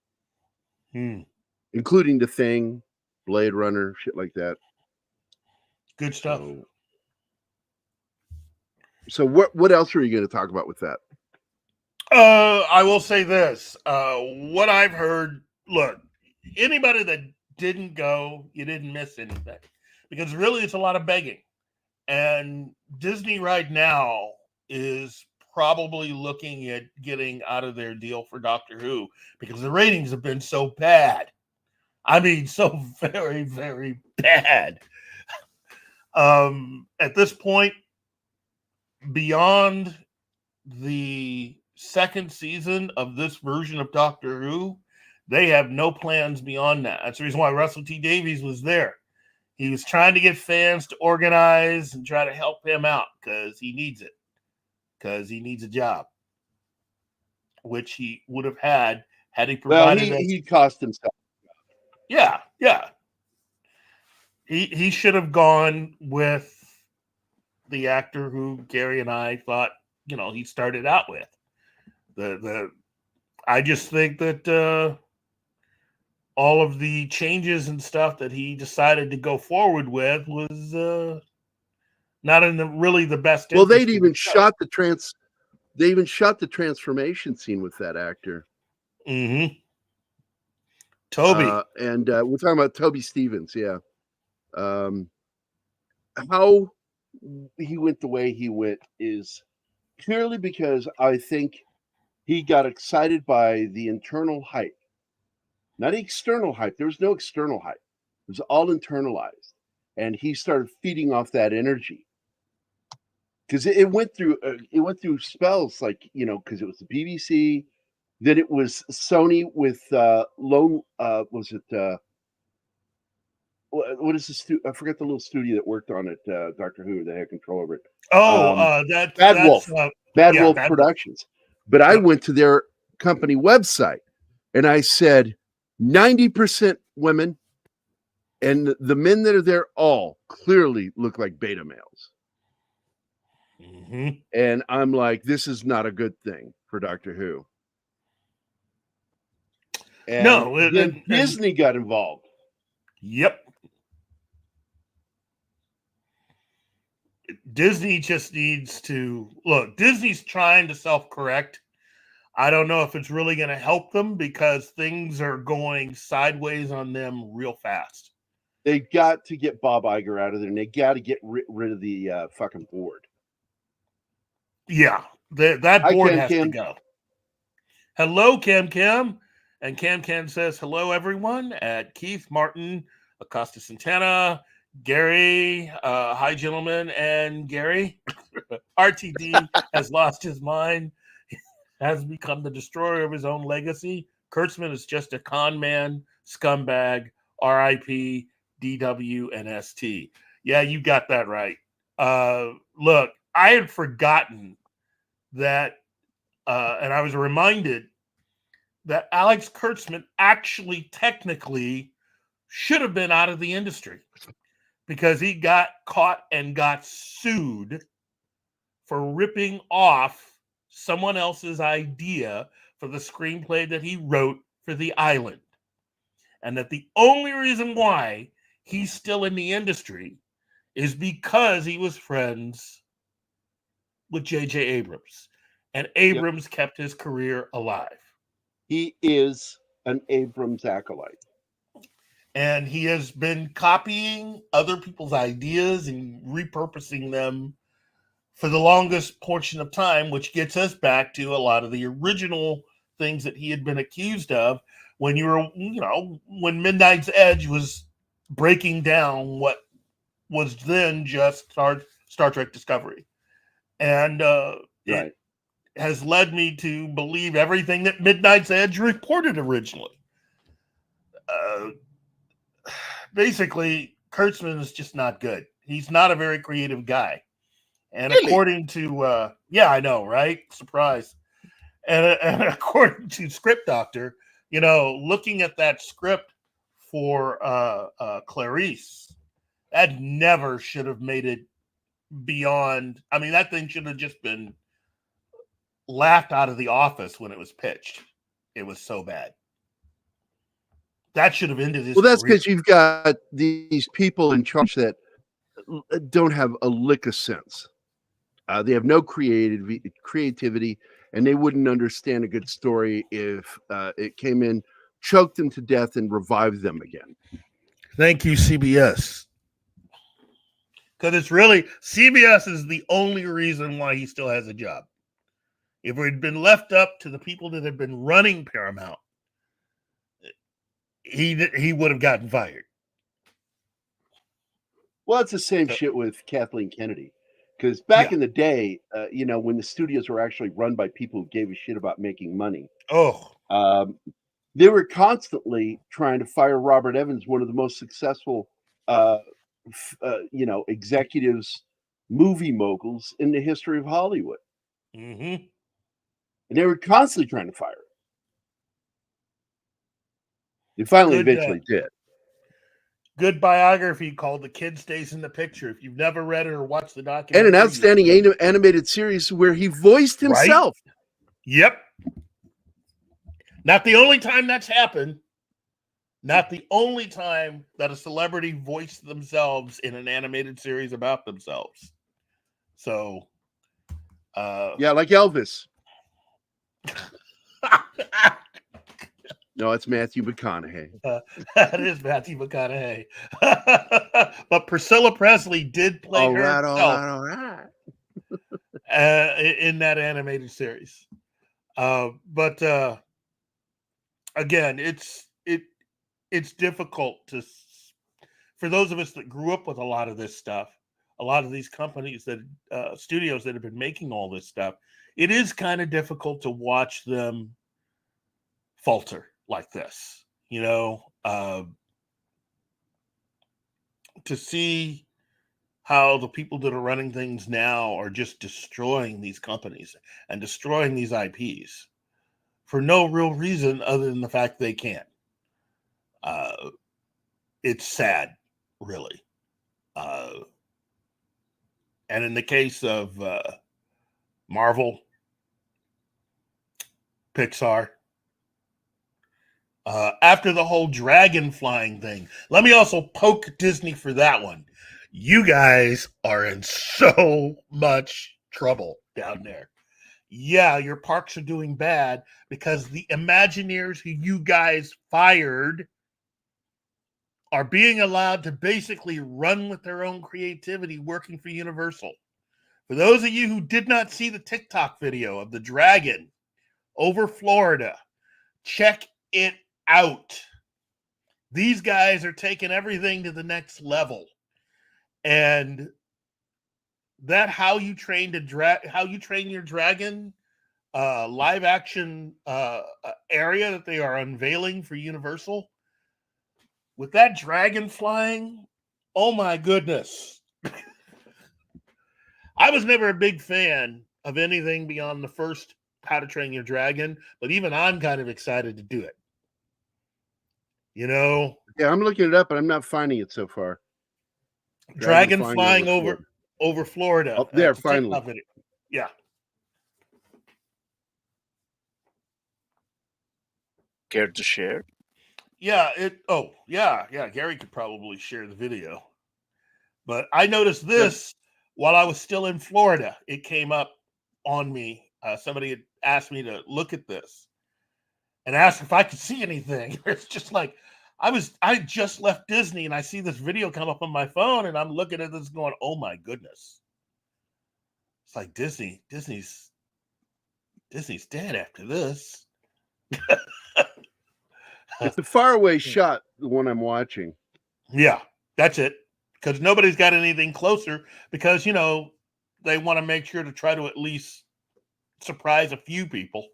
Including The Thing, Blade Runner, shit like that. Good stuff. So what else are you going to talk about with that? I will say this. What I've heard, look, anybody that didn't go, you didn't miss anything. Because really it's a lot of begging. And Disney right now is probably looking at getting out of their deal for Doctor Who because the ratings have been so bad. I mean, so very, very bad. At this point, beyond the second season of this version of Doctor Who, they have no plans beyond that. That's the reason why Russell T Davies was there. He was trying to get fans to organize and try to help him out because he needs it. Because he needs a job, which he would have had he provided. Well, he cost himself. Yeah. He should have gone with the actor who Gary and I thought, he started out with. I just think that all of the changes and stuff that he decided to go forward with was not in really the best. Well, they even shot the transformation scene with that actor. Mm-hmm. Toby. And we're talking about Toby Stevens, yeah. How he went the way he went is purely because I think he got excited by the internal hype. Not external hype. There was no external hype. It was all internalized. And he started feeding off that energy. Because it went through spells like, because it was the BBC, then it was Sony with what is this? I forgot the little studio that worked on it. Doctor Who, they had control over it. That's Bad Wolf. Bad Wolf Bad Productions. But I went to their company website and I said 90% women, and the men that are there all clearly look like beta males. Mm-hmm. And I'm like, this is not a good thing for Doctor Who. And then Disney got involved. Yep. Disney just needs to look. Disney's trying to self-correct. I don't know if it's really going to help them because things are going sideways on them real fast. They got to get Bob Iger out of there, and they got to get rid of the fucking board. Yeah, that board has to go. Hello, Cam. And Cam says, hello, everyone, at Keith, Martin, Acosta Santana, Gary, hi, gentlemen, and Gary. RTD has lost his mind, has become the destroyer of his own legacy. Kurtzman is just a con man, scumbag, RIP, DW, and ST. Yeah, you got that right. Look, I had forgotten that, and I was reminded that Alex Kurtzman actually technically should have been out of the industry because he got caught and got sued for ripping off someone else's idea for the screenplay that he wrote for The Island. And that the only reason why he's still in the industry is because he was friends with J.J. Abrams. And Abrams kept his career alive. He is an Abrams acolyte. And he has been copying other people's ideas and repurposing them for the longest portion of time, which gets us back to a lot of the original things that he had been accused of when when Midnight's Edge was breaking down what was then just Star Trek Discovery. And it has led me to believe everything that Midnight's Edge reported originally. Basically, Kurtzman is just not good. He's not a very creative guy. And really? According to, I know, right? Surprise. And according to Script Doctor, looking at that script for Clarice, that never should have made it beyond. I mean, that thing should have just been laughed out of the office when it was pitched. It was so bad. That should have ended his Well, that's career. because you've got these people in charge that don't have a lick of sense. They have no creativity, and they wouldn't understand a good story if it came in, choked them to death, and revived them again. Thank you, CBS. Because it's really, CBS is the only reason why he still has a job. If it had been left up to the people that have been running Paramount, he would have gotten fired. Well, it's the same shit with Kathleen Kennedy. Because back in the day, when the studios were actually run by people who gave a shit about making money, they were constantly trying to fire Robert Evans, one of the most successful, executives, movie moguls in the history of Hollywood. Mm-hmm. And they were constantly trying to fire him. They finally eventually did. Good biography called The Kid Stays in the Picture. If you've never read it or watched the documentary. And an outstanding animated series where he voiced himself. Right? Yep. Not the only time that's happened. Not the only time that a celebrity voiced themselves in an animated series about themselves. So. Like Elvis. No, it's Matthew McConaughey. That is Matthew McConaughey. But Priscilla Presley did play herself in that animated series. But again, it's difficult for those of us that grew up with a lot of this stuff, a lot of these companies that studios that have been making all this stuff. It is kind of difficult to watch them falter like this, to see how the people that are running things now are just destroying these companies and destroying these IPs for no real reason other than the fact they can. It's sad, really. And in the case of Marvel, Pixar, after the whole dragon flying thing, let me also poke Disney for that one. You guys are in so much trouble down there. Yeah, your parks are doing bad because the Imagineers who you guys fired are being allowed to basically run with their own creativity working for Universal. For those of you who did not see the TikTok video of the dragon over Florida, check it out. These guys are taking everything to the next level. And that how you train your dragon live action area that they are unveiling for Universal with that dragon flying. Oh my goodness. I was never a big fan of anything beyond the first How to Train Your Dragon, but even I'm kind of excited to do it. You know? Yeah, I'm looking it up, but I'm not finding it so far. Dragon flying over Florida. Oh, there, It's a TikTok finally. video. Yeah. Care to share? Yeah, Gary could probably share the video. But I noticed this while I was still in Florida. It came up on me. Somebody had asked me to look at this and asked if I could see anything. It's just like I just left Disney and I see this video come up on my phone and I'm looking at this going, oh my goodness. It's like Disney's dead after this. It's a faraway shot, the one I'm watching. Yeah, that's it. Because nobody's got anything closer because, you know, they want to make sure to try to at least surprise a few people.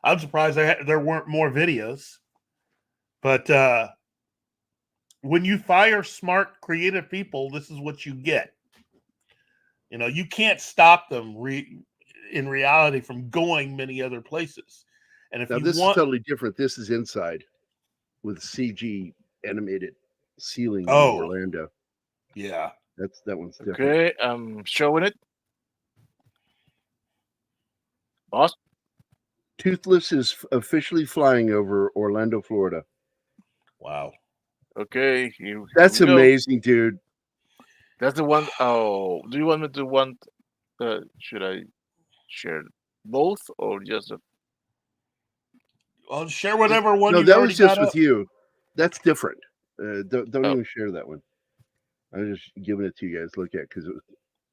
I'm surprised there weren't more videos. But when you fire smart, creative people, this is what you get. You know, you can't stop them in reality from going many other places. And if Now, you this want, is totally different. This is inside with CG animated ceiling in Oh. Orlando. yeah, That one's different. Okay, I'm showing it. Boss? Toothless is officially flying over Orlando, Florida. wow. Okay, That's here we go. amazing, dude. That's the one. Oh, do you want me to should I share both or just a... Well, share whatever one No, you've that already was just got with up. you. That's different. Don't Oh. even share that one. I'm just giving it to you guys to look at because it was.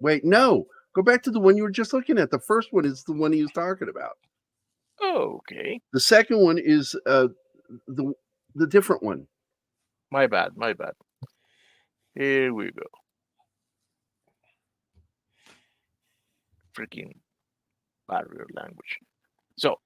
Wait, no. Go back to the one you were just looking at. The first one is the one he was talking about. Okay, The second one is the different one. my bad. Here we go. Freaking barrier language. So,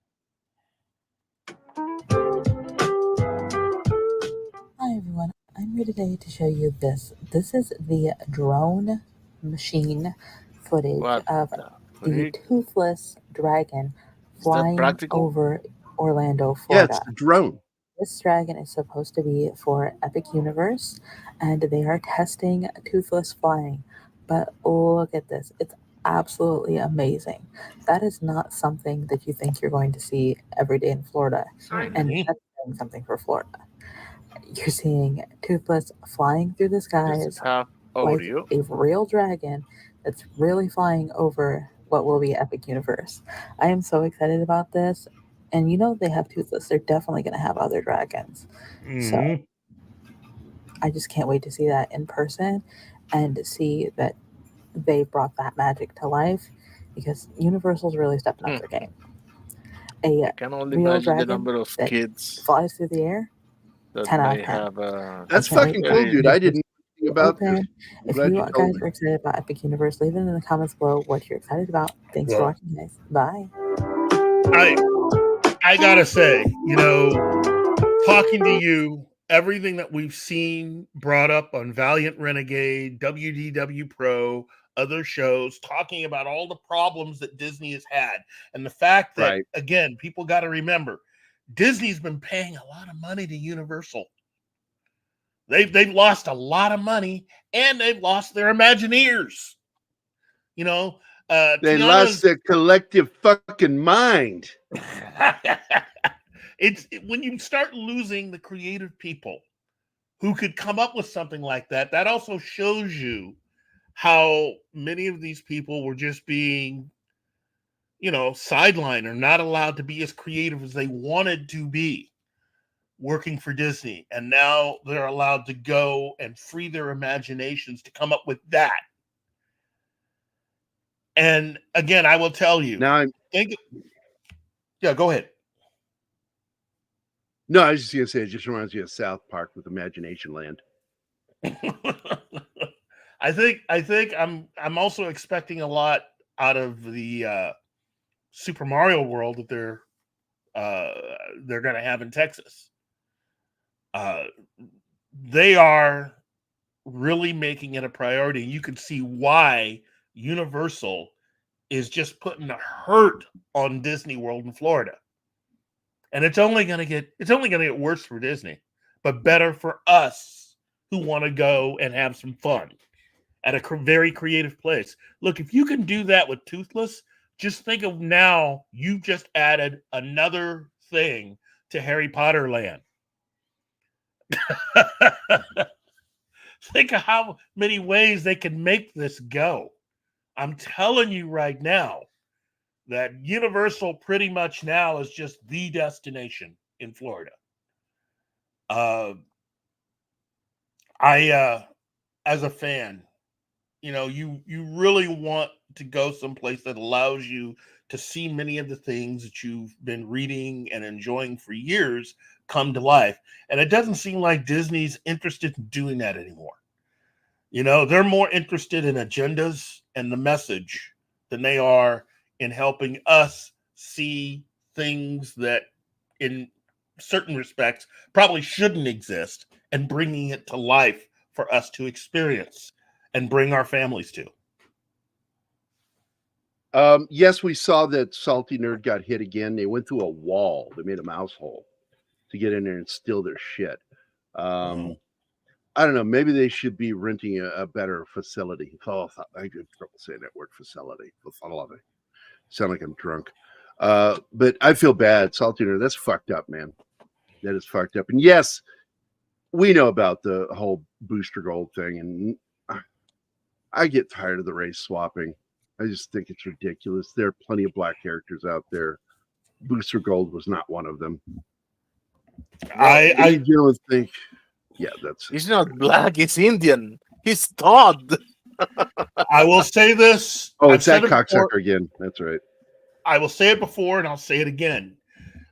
Hi everyone, I'm here today to show you this. This is the drone machine footage what of the the freak? toothless dragon Is that flying practical? over Orlando, Yeah, Florida. it's the drone. This dragon is supposed to be for Epic Universe, and they are testing toothless flying. But look at this. It's absolutely amazing. That is not something that you think you're going to see every day in Florida. And Mhm. that's saying something for Florida. You're seeing Toothless flying through the Does skies it have like audio? a real dragon that's really flying over what will be Epic Universe. I am so excited about this. And you know they have Toothless. They're definitely going to have other dragons. So Mhm. I just can't wait to see that in person and see that they brought that magic to life because Universal's really stepping up their game. A I can only real imagine the dragon number of that kids flies through the air, that 10 out may of 10. have That's can't wait fucking for cool, Epic dude. I Universe didn't know anything to about this. open. I'm If glad you you guys told me. are excited about Epic Universe, leave it in the comments below what you're excited about. Thanks for Well, watching, guys. Bye. I gotta say, you know, talking to you, everything that we've seen brought up on Valiant Renegade, WDW Pro, other shows, talking about all the problems that Disney has had, and the fact that, Right. again, people got to remember, Disney's been paying a lot of money to Universal. They've lost a lot of money, and they've lost their Imagineers. You know, They Tiana's lost their collective fucking mind. when you start losing the creative people who could come up with something like that, that also shows you how many of these people were just being, you know, sidelined or not allowed to be as creative as they wanted to be working for Disney. And now they're allowed to go and free their imaginations to come up with that. And again, I will tell you. Now Yeah, go ahead. No, I was just gonna say it just reminds me of South Park with Imagination Land. I think I'm also expecting a lot out of the Super Mario World that they're going to have in Texas. They are really making it a priority. You can see why Universal is just putting a hurt on Disney World in Florida. And it's only going to get worse for Disney, but better for us who want to go and have some fun at a very creative place. Look, if you can do that with Toothless, just think of now you've just added another thing to Harry Potter land. Think of how many ways they can make this go. I'm telling you right now that Universal pretty much now is just the destination in Florida. As a fan, you really want to go someplace that allows you to see many of the things that you've been reading and enjoying for years come to life. And it doesn't seem like Disney's interested in doing that anymore. They're more interested in agendas and the message than they are in helping us see things that in certain respects probably shouldn't exist and bringing it to life for us to experience and bring our families to. Yes, we saw that Salty Nerd got hit again. They went through a wall. They made a mouse hole to get in there and steal their shit. I don't know. Maybe they should be renting a better facility. Oh, I have trouble saying that word, facility. Facility. Sound like I'm drunk. But I feel bad. Salty Nerd, that's fucked up, man. That is fucked up. And yes, we know about the whole Booster Gold thing. And I get tired of the race swapping. I just think it's ridiculous. There are plenty of black characters out there. Booster Gold was not one of them. I think, yeah, he's not black. He's Indian. He's Todd. I will say this. Oh, it's that cocksucker again. That's right. I will say it before, and I'll say it again.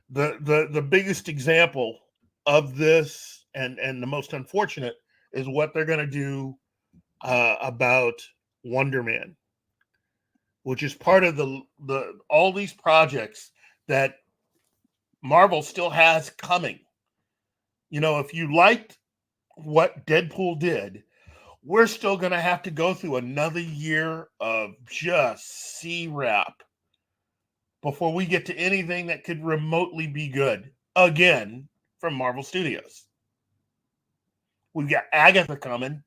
The biggest example of this, and the most unfortunate, is what they're going to do about Wonder Man, which is part of the all these projects that Marvel still has coming. If you liked what Deadpool did, we're still going to have to go through another year of just C-rap before we get to anything that could remotely be good again from Marvel Studios. We've got Agatha coming.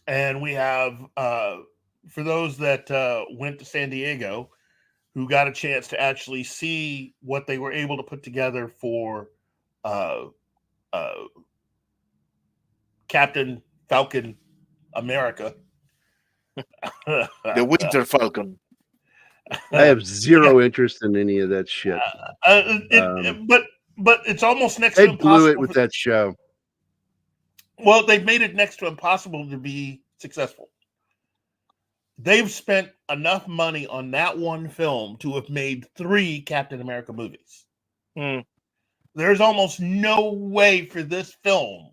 And we have, for those that went to San Diego, who got a chance to actually see what they were able to put together for Captain Falcon America. The Winter Falcon. I have zero interest in any of that shit. But it's almost next to impossible. They blew it with that show. Well, they've made it next to impossible to be successful. They've spent enough money on that one film to have made 3 Captain America movies. There's almost no way for this film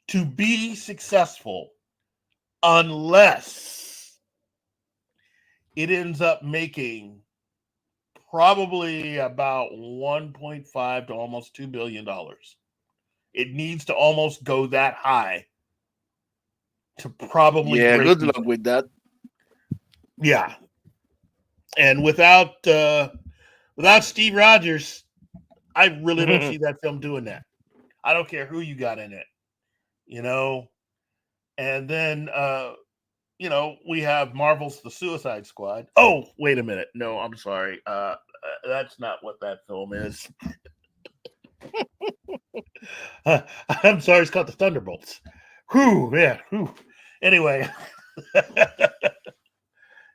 to be successful unless it ends up making probably about $1.5 to almost $2 billion. It needs to almost go that high to probably break good luck with that. Yeah. And without Steve Rogers, I really don't see that film doing that. I don't care who you got in it, And then we have Marvel's The Suicide Squad. Oh, wait a minute. No, I'm sorry. That's not what that film is. I'm sorry, it's called The Thunderbolts. Whew, yeah. Whew. Anyway,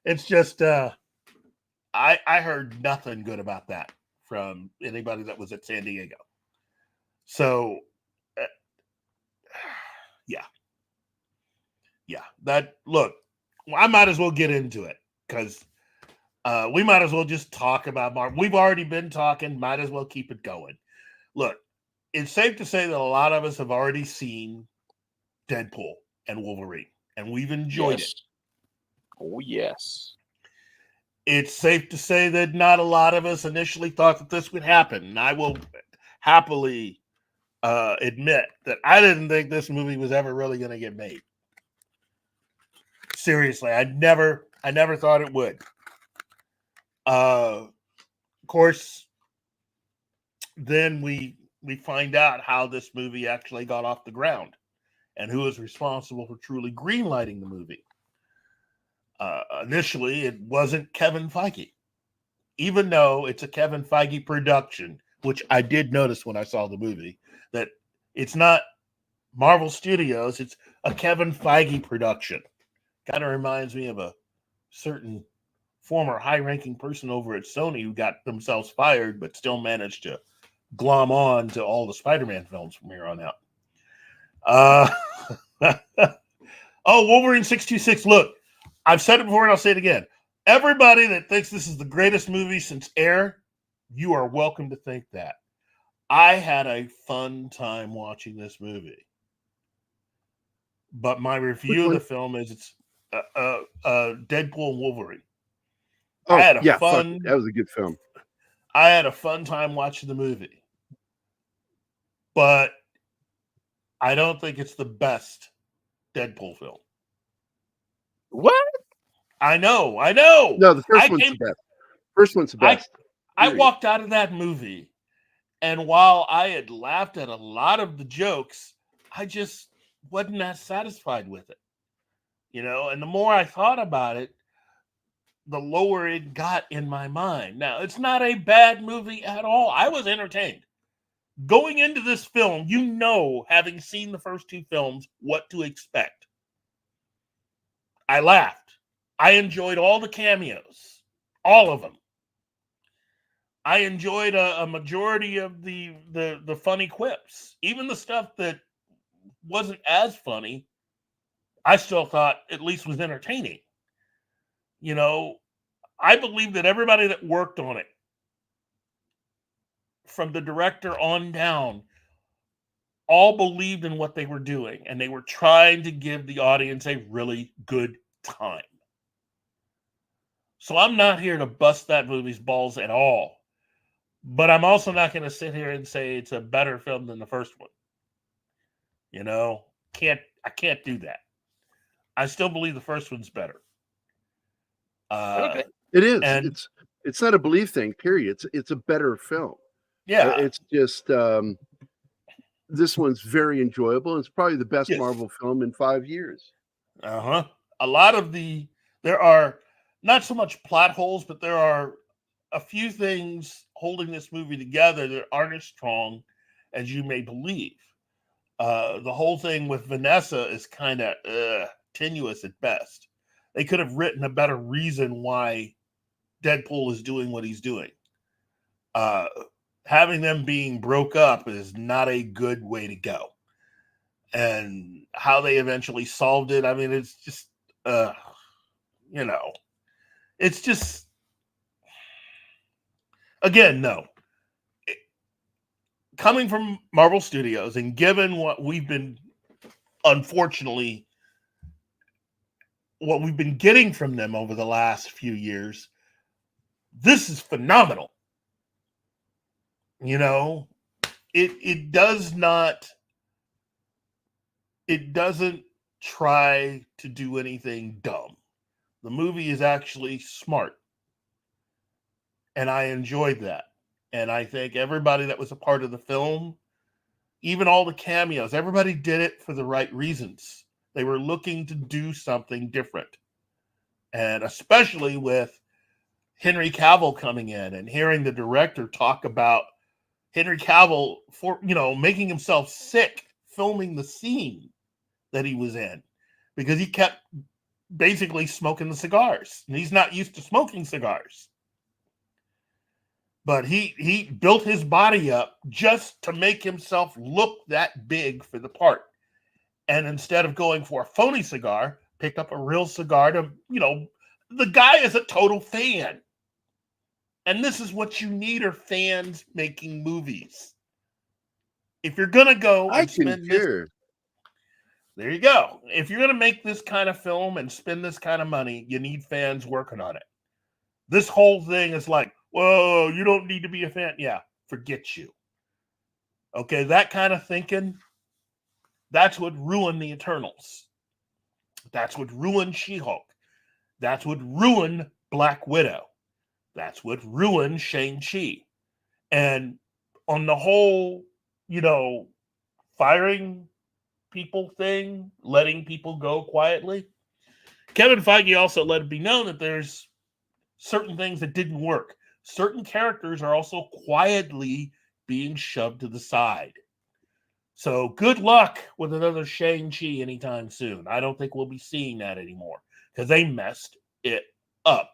it's just I heard nothing good about that from anybody that was at San Diego. So, yeah. That look, I might as well get into it because we might as well just talk about Marvel. We've already been talking. Might as well keep it going. Look, it's safe to say that a lot of us have already seen Deadpool and Wolverine, and we've enjoyed it. Oh, yes. It's safe to say that not a lot of us initially thought that this would happen. And I will happily admit that I didn't think this movie was ever really going to get made. Seriously, I never thought it would. Of course, then we find out how this movie actually got off the ground and who is responsible for truly greenlighting the movie. Initially, it wasn't Kevin Feige, even though it's a Kevin Feige production, which I did notice when I saw the movie, that it's not Marvel Studios, it's a Kevin Feige production. Kind of reminds me of a certain former high-ranking person over at Sony who got themselves fired, but still managed to glom on to all the Spider-Man films from here on out. Wolverine 626. Look, I've said it before and I'll say it again. Everybody that thinks this is the greatest movie since Air, you are welcome to think that. I had a fun time watching this movie. But my review of the film is it's Deadpool and Wolverine. Oh, I had that was a good film. I had a fun time watching the movie. But I don't think it's the best Deadpool film. What? I know. No, the first one's the best. First one's the best. I walked out of that movie, and while I had laughed at a lot of the jokes, I just wasn't that satisfied with it. You know, and the more I thought about it, the lower it got in my mind. Now, it's not a bad movie at all. I was entertained. Going into this film, you know, having seen the first two films, what to expect. I laughed. I enjoyed all the cameos. All of them. I enjoyed a majority of the funny quips. Even the stuff that wasn't as funny, I still thought at least was entertaining. You know, I believe that everybody that worked on it, from the director on down, all believed in what they were doing, and they were trying to give the audience a really good time. So I'm not here to bust that movie's balls at all. But I'm also not going to sit here and say it's a better film than the first one. You know, I can't do that. I still believe the first one's better. Okay. It is. And It's not a belief thing, period. It's a better film. yeah, It's just this one's very enjoyable. It's probably the best Marvel film in 5 years. a lot of there are not so much plot holes, but there are a few things holding this movie together that aren't as strong as you may believe. The whole thing with Vanessa is kind of tenuous at best. They could have written a better reason why Deadpool is doing what he's doing. Having them being broke up is not a good way to go. And how they eventually solved it, I mean, it's just, you know, it's just, again, no. Coming from Marvel Studios and given what we've been, unfortunately, what we've been getting from them over the last few years, this is phenomenal. You know, it doesn't try to do anything dumb. The movie is actually smart. And I enjoyed that. And I think everybody that was a part of the film, even all the cameos, everybody did it for the right reasons. They were looking to do something different. And especially with Henry Cavill coming in and hearing the director talk about Henry Cavill making himself sick filming the scene that he was in because he kept basically smoking the cigars. And he's not used to smoking cigars. But he built his body up just to make himself look that big for the part. And instead of going for a phony cigar, picked up a real cigar to, the guy is a total fan. And this is what you need are fans making movies. If you're going to go and spend There you go. If you're going to make this kind of film and spend this kind of money, you need fans working on it. This whole thing is like, whoa, you don't need to be a fan. Yeah, forget you. Okay, that kind of thinking, that's what ruined the Eternals. That's what ruined She-Hulk. That's what ruined Black Widow. That's what ruined Shang-Chi. And on the whole, firing people thing, letting people go quietly, Kevin Feige also let it be known that there's certain things that didn't work. Certain characters are also quietly being shoved to the side. So good luck with another Shang-Chi anytime soon. I don't think we'll be seeing that anymore because they messed it up.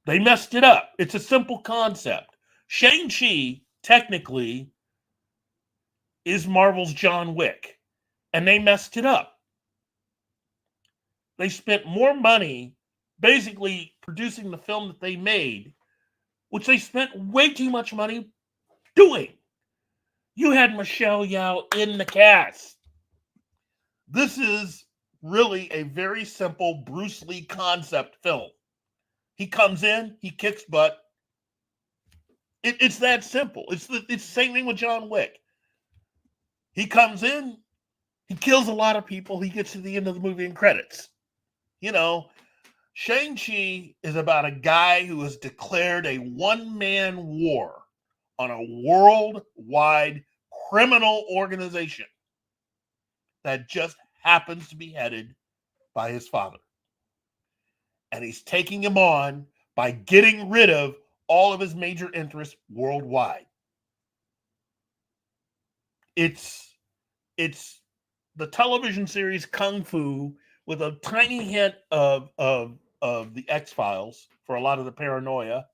They messed it up. It's a simple concept. Shang-Chi, technically, is Marvel's John Wick, and they messed it up. They spent more money basically producing the film that they made, which they spent way too much money doing. You had Michelle Yeoh in the cast. This is really a very simple Bruce Lee concept film. He comes in, he kicks butt. It's that simple. It's the same thing with John Wick. He comes in, he kills a lot of people, he gets to the end of the movie in credits. Shang-Chi is about a guy who has declared a one-man war on a worldwide criminal organization that just happens to be headed by his father. And he's taking him on by getting rid of all of his major interests worldwide. It's the television series Kung Fu with a tiny hint of the X-Files for a lot of the paranoia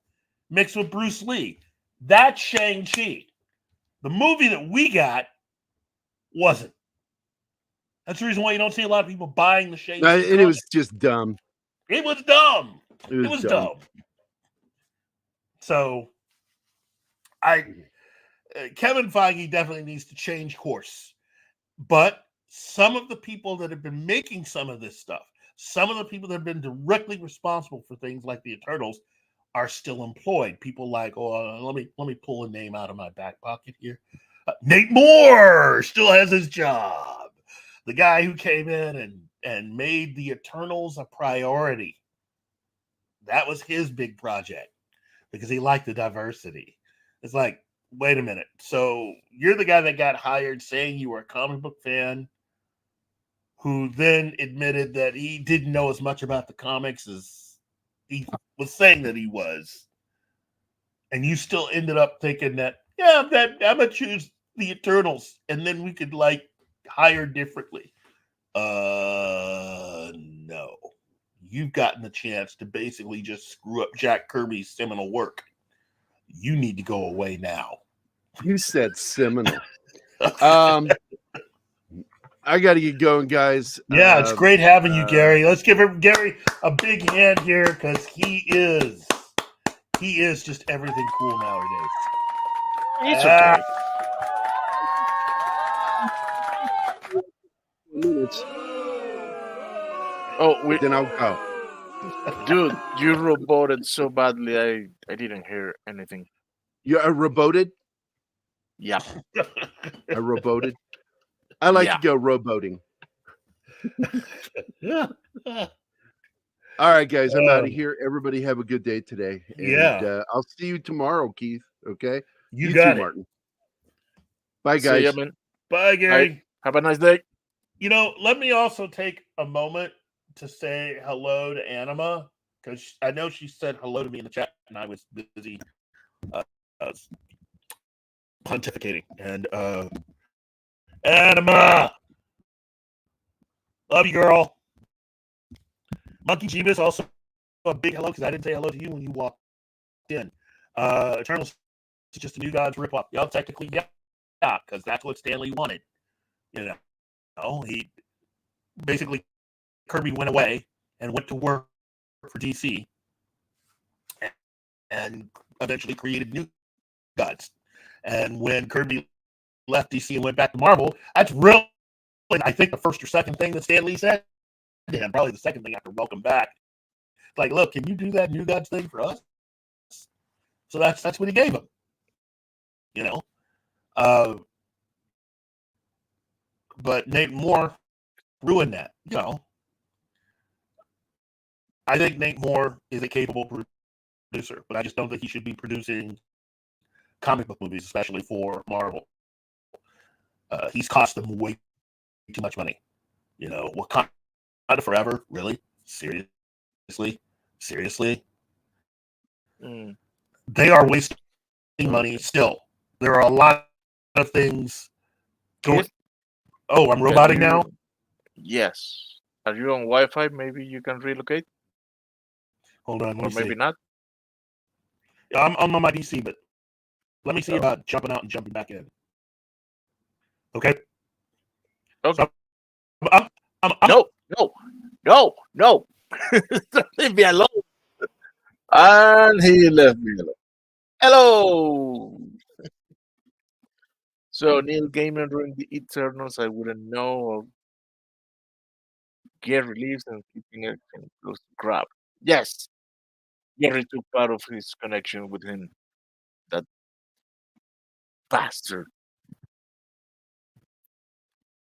mixed with Bruce Lee. That's Shang-Chi. The movie that we got wasn't. That's the reason why you don't see a lot of people buying the Shang-Chi. And it was just dumb. It was dumb. It was dumb. So, Kevin Feige definitely needs to change course. But some of the people that have been making some of this stuff, some of the people that have been directly responsible for things like the Eternals, are still employed. People like, let me pull a name out of my back pocket here. Nate Moore still has his job. The guy who came in and made the Eternals a priority. That was his big project because he liked the diversity. It's like, wait a minute. So you're the guy that got hired saying you were a comic book fan who then admitted that he didn't know as much about the comics as he was saying that he was. And you still ended up thinking that, I'm going to choose the Eternals and then we could hire differently. No. You've gotten the chance to basically just screw up Jack Kirby's seminal work. You need to go away now. You said seminal. I got to get going, guys. Yeah, it's great having you, Gary. Let's give Gary a big hand here because he is just everything cool nowadays. It's okay. Minutes. Then I'll go. Dude, you roboted so badly. I didn't hear anything. You are roboted? Yeah. I roboted. I like to go rowboating. All right, guys, I'm out of here. Everybody have a good day today. And, I'll see you tomorrow, Keith. Okay? You got too, it. Martin. Bye, guys. See ya, man. Bye, Gary. Bye. Have a nice day. Let me also take a moment to say hello to Anima because I know she said hello to me in the chat and I was busy pontificating. And Anima, love you, girl. Monkey Jeebus, also a big hello because I didn't say hello to you when you walked in. Eternals is just a New Gods ripoff. Technically, yeah, because that's what Stanley wanted. He basically Kirby went away and went to work for DC and eventually created New Gods. And when Kirby left DC and went back to Marvel, that's really I think the first or second thing that Stan Lee said to him, probably the second thing after Welcome Back, like, look, can you do that New Gods thing for us? So that's what he gave him. You know, but Nate Moore ruined that. You know, I think Nate Moore is a capable producer, but I just don't think he should be producing comic book movies, especially for Marvel. He's cost them way too much money. You know, Wakanda Forever, really? Seriously? They are wasting money still. There are a lot of things going. Oh, I'm roboting now? Yes. Are you on Wi-Fi? Maybe you can relocate? Hold on, let or me maybe see. not. I'm on my PC, but let me see about jumping out and jumping back in. Okay? Okay. So, No. Leave me alone. And he left me alone. Hello. So Neil Gaiman during the Eternals, I wouldn't know, or Gary leaves and keeping everything close to crap. Yes, Gary took part of his connection with him. That bastard.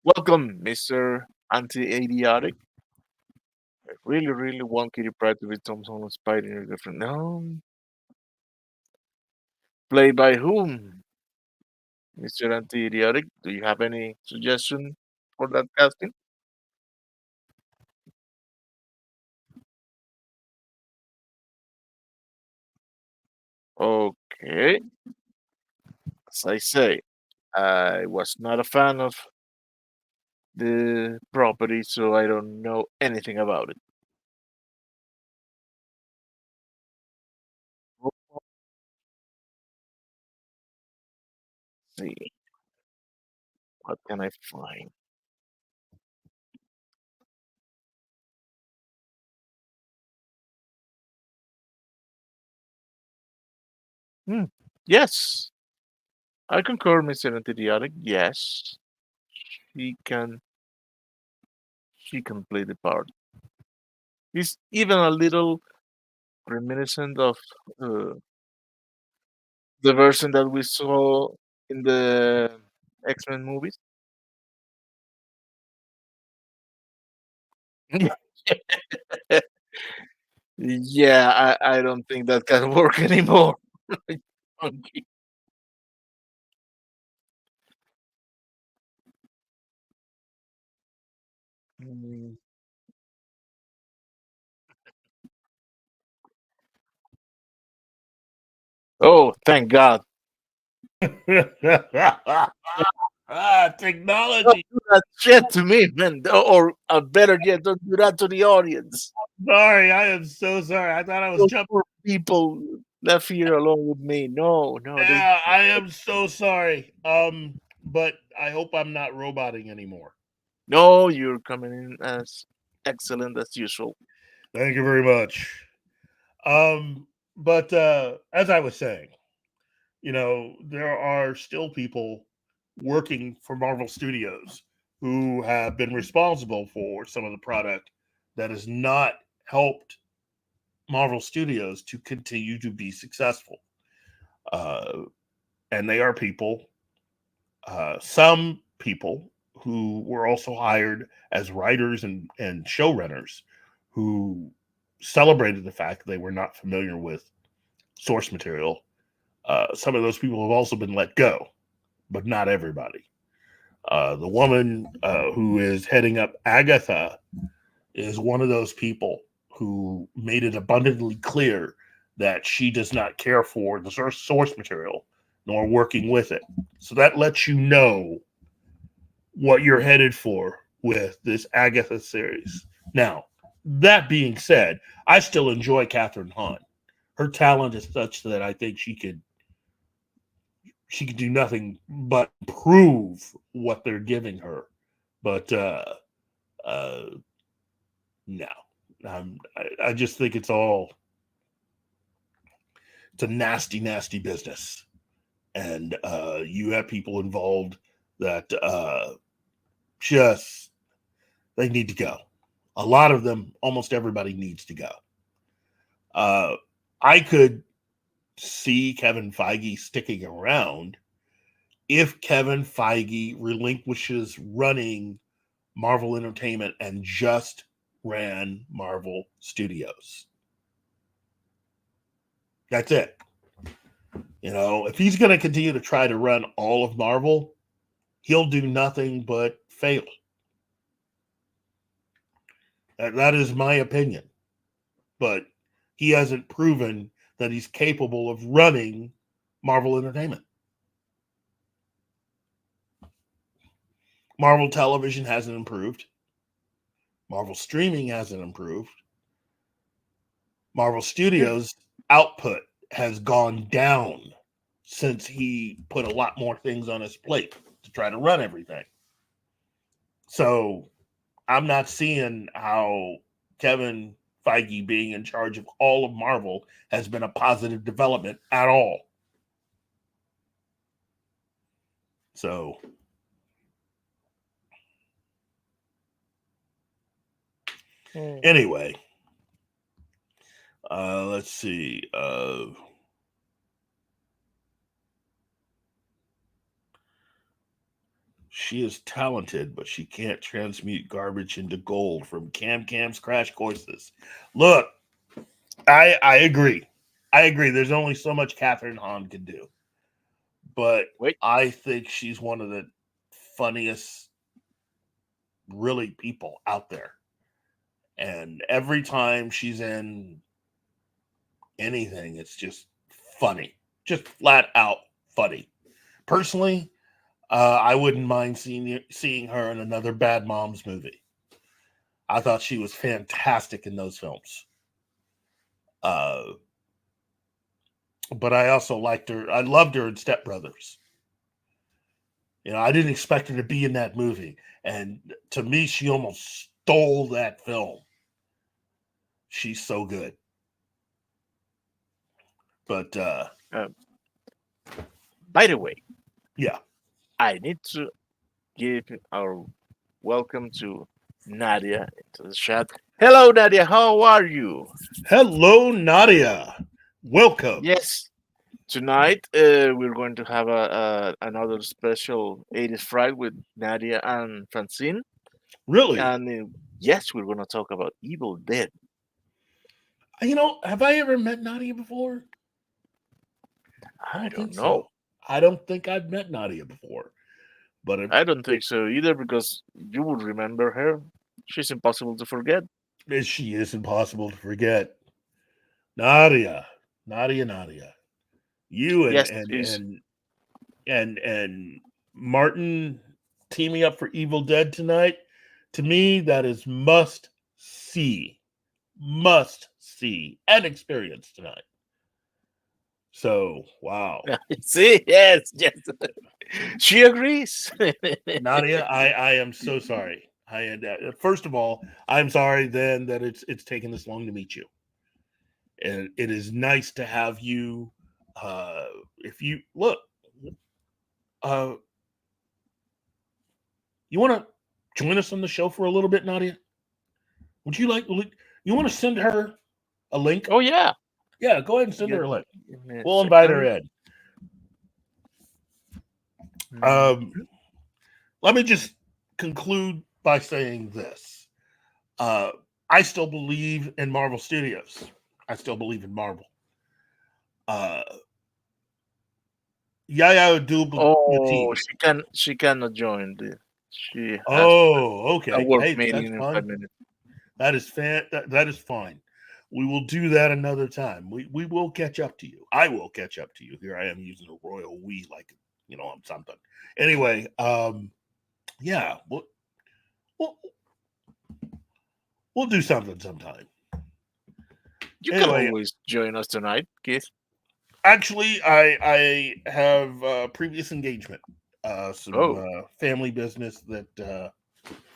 Welcome, Mr. Anti-Idiotic. I really want Kitty Pryde to be Tom Holland's Spidey in a different. No. Played by whom? Mr. Anti-Idiotic, do you have any suggestion for that casting? Okay. As I say, I was not a fan of the property, so I don't know anything about it. Let's see. What can I find? Yes. I concur, Mr. Anti-Idiotic. Yes. She can play the part. He's even a little reminiscent of the version that we saw in the X-Men movies. Yeah, I don't think that can work anymore. Monkey. Mm. Oh, thank God. Don't Technology. do that shit to me, man. Or better yet, don't do that to the audience. Sorry, I am so sorry. I thought I was Those jumping. poor people left here alone with me. No. Yeah, I am so sorry. But I hope I'm not roboting anymore. No, you're coming in as excellent as usual. Thank you very much. But as I was saying, you know, there are still people working for Marvel Studios who have been responsible for some of the product that has not helped Marvel Studios to continue to be successful. And they are people, some people who were also hired as writers and showrunners who celebrated the fact that they were not familiar with source material. Some of those people have also been let go, but not everybody. The woman who is heading up Agatha is one of those people who made it abundantly clear that she does not care for the source material nor working with it. So that lets you know what you're headed for with this Agatha series. Now, that being said, I still enjoy Catherine Hahn. Her talent is such that I think she could do nothing but prove what they're giving her. But no, I just think it's a nasty business, and you have people involved that they need to go. A lot of them, almost everybody needs to go. I could see Kevin Feige sticking around if Kevin Feige relinquishes running Marvel Entertainment and just ran Marvel Studios. That's it. If he's going to continue to try to run all of Marvel, he'll do nothing but fail. That is my opinion. But he hasn't proven that he's capable of running Marvel Entertainment. Marvel Television hasn't improved. Marvel Streaming hasn't improved. Marvel Studios output has gone down since he put a lot more things on his plate to try to run everything. So I'm not seeing how Kevin Feige being in charge of all of Marvel has been a positive development at all. So anyway, let's see. She is talented, but she can't transmute garbage into gold from Cam's Crash Courses. Look, I agree. I agree. There's only so much Catherine Hahn can do. But I think she's one of the funniest, really, people out there. And every time she's in anything, it's just funny. Just flat out funny. Personally, I wouldn't mind seeing her in another Bad Moms movie. I thought she was fantastic in those films. But I also liked her. I loved her in Step Brothers. I didn't expect her to be in that movie. And to me, she almost stole that film. She's so good. But by the way, yeah, I need to give our welcome to Nadia into the chat. Hello, Nadia. How are you? Hello, Nadia. Welcome. Yes. Tonight, we're going to have another special 80s Friday with Nadia and Francine. Really? And yes, we're going to talk about Evil Dead. Have I ever met Nadia before? I don't know. So. I don't think I've met Nadia before. But I don't think so either, because you would remember her. She's impossible to forget. She is impossible to forget. Nadia. You and Martin teaming up for Evil Dead tonight. To me, that is must see and experience tonight. So, wow. See, yes. She agrees. Nadia, I am so sorry. First of all, I'm sorry then that it's taken this long to meet you. And it is nice to have you. If you look, you want to join us on the show for a little bit, Nadia? Would you like? You want to send her a link? Oh yeah. Yeah, go ahead and send her a link. We'll invite her in. Let me just conclude by saying this. I still believe in Marvel Studios. I still believe in Marvel. Yaya Abdul. She cannot join. She has okay. A work meeting in 5 minutes. That is fine. We will do that another time. We will catch up to you. I will catch up to you. Here I am using a royal we like I'm something. Anyway, yeah, we'll do something sometime. You can always join us tonight, Keith. Actually, I have a previous engagement, some family business that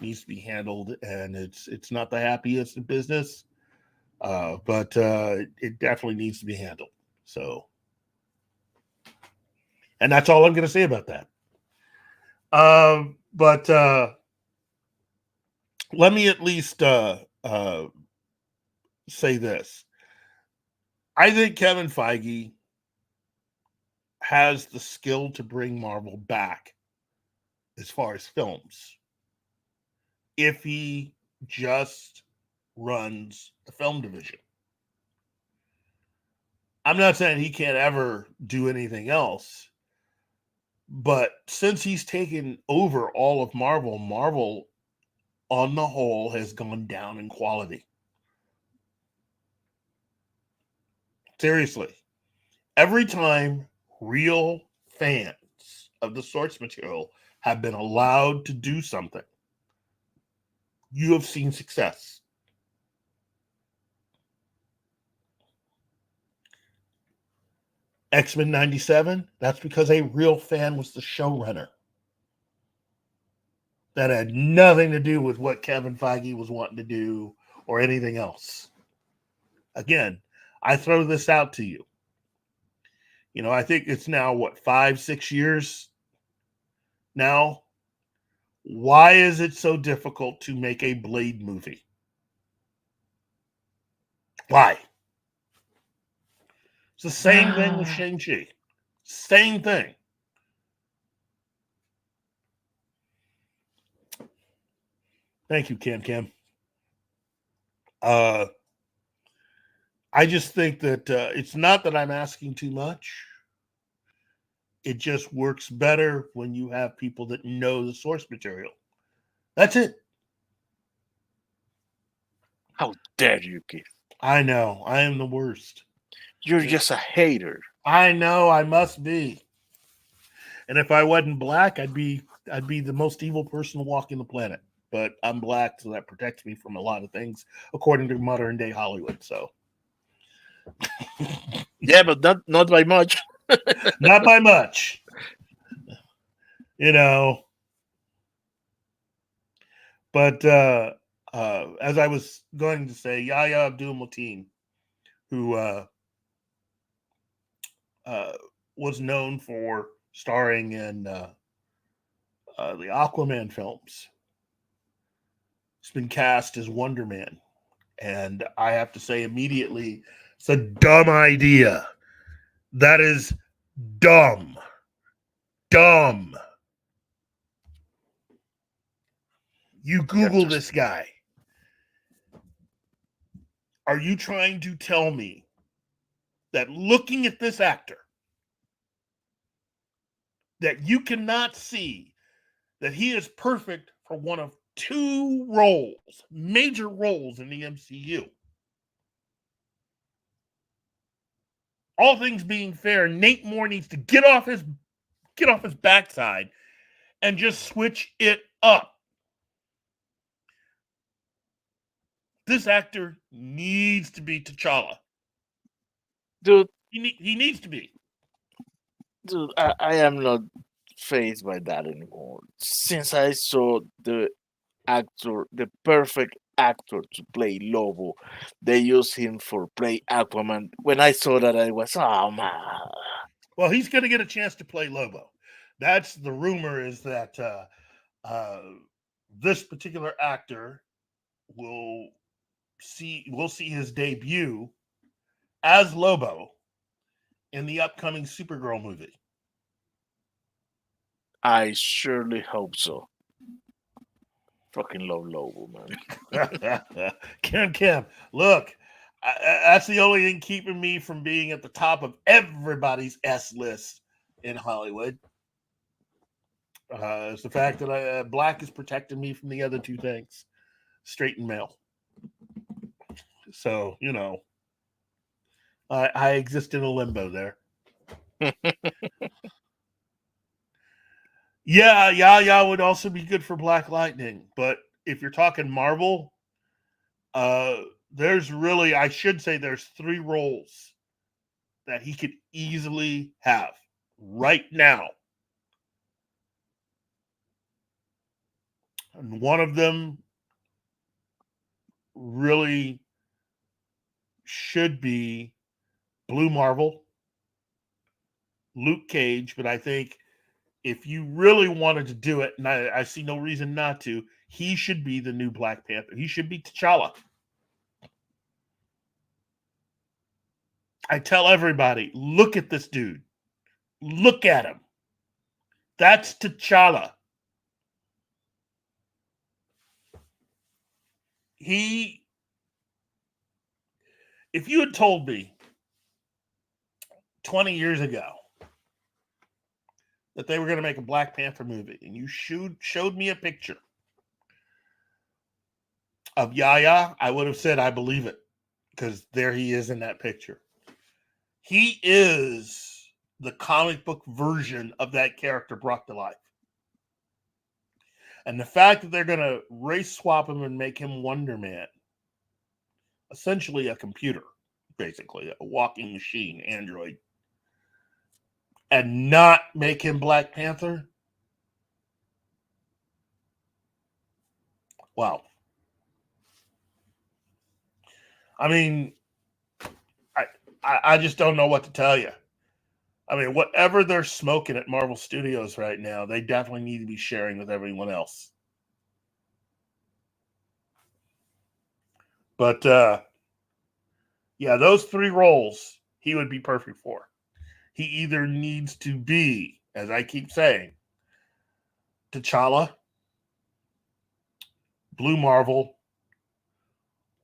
needs to be handled, and it's not the happiest in business, but it definitely needs to be handled. So, and that's all I'm going to say about that. But let me at least say this. I think Kevin Feige has the skill to bring Marvel back as far as films if he just runs the film division. I'm not saying he can't ever do anything else, but since he's taken over all of Marvel, Marvel on the whole has gone down in quality. Seriously. Every time real fans of the source material have been allowed to do something, you have seen success. X-Men 97, that's because a real fan was the showrunner. That had nothing to do with what Kevin Feige was wanting to do or anything else. Again, I throw this out to you. You know, I think it's now, 5-6 years now? Why is it so difficult to make a Blade movie? Why? It's the same thing with Shang-Chi. Same thing. Thank you, Cam. I just think that it's not that I'm asking too much. It just works better when you have people that know the source material. That's it. How dare you, Keith? I know. I am the worst. You're just a hater. I know. I must be. And if I wasn't black, I'd be the most evil person walking the planet. But I'm black, so that protects me from a lot of things, according to modern day Hollywood. So, yeah, but not by much. Not by much. You know. But as I was going to say, Yahya Abdul-Mateen, who was known for starring in the Aquaman films, has been cast as Wonder Man. And I have to say immediately, it's a dumb idea. That is dumb. Dumb. You Google this guy. Are you trying to tell me that looking at this actor, that you cannot see that he is perfect for one of two roles, major roles in the MCU? All things being fair, Nate Moore needs to get off his backside and just switch it up. This actor needs to be T'Challa. Dude. He needs to be. Dude, I am not fazed by that anymore. Since I saw the perfect actor to play Lobo, they used him for play Aquaman. When I saw that, I was, oh man. Well, he's going to get a chance to play Lobo. That's the rumor, is that this particular actor we'll see his debut as Lobo in the upcoming Supergirl movie. I surely hope so. Fucking love Lobo, man. Cam, look, that's the only thing keeping me from being at the top of everybody's S list in Hollywood. It's the fact that black is protecting me from the other two things, straight and male. So, you know, I exist in a limbo there. Yeah, would also be good for Black Lightning. But if you're talking Marvel, there's three roles that he could easily have right now. And one of them really should be Blue Marvel, Luke Cage, but I think if you really wanted to do it, and I see no reason not to, he should be the new Black Panther. He should be T'Challa. I tell everybody, look at this dude. Look at him. That's T'Challa. If you had told me 20 years ago that they were going to make a Black Panther movie, and you showed me a picture of Yahya, I would have said, I believe it, because there he is in that picture. He is the comic book version of that character brought to life. And the fact that they're going to race swap him and make him Wonder Man, essentially a computer, basically, a walking machine, android, and not make him Black Panther, wow. I mean, I just don't know what to tell you. I mean, whatever they're smoking at Marvel Studios right now, they definitely need to be sharing with everyone else. But, yeah, those three roles he would be perfect for. He either needs to be, as I keep saying, T'Challa, Blue Marvel,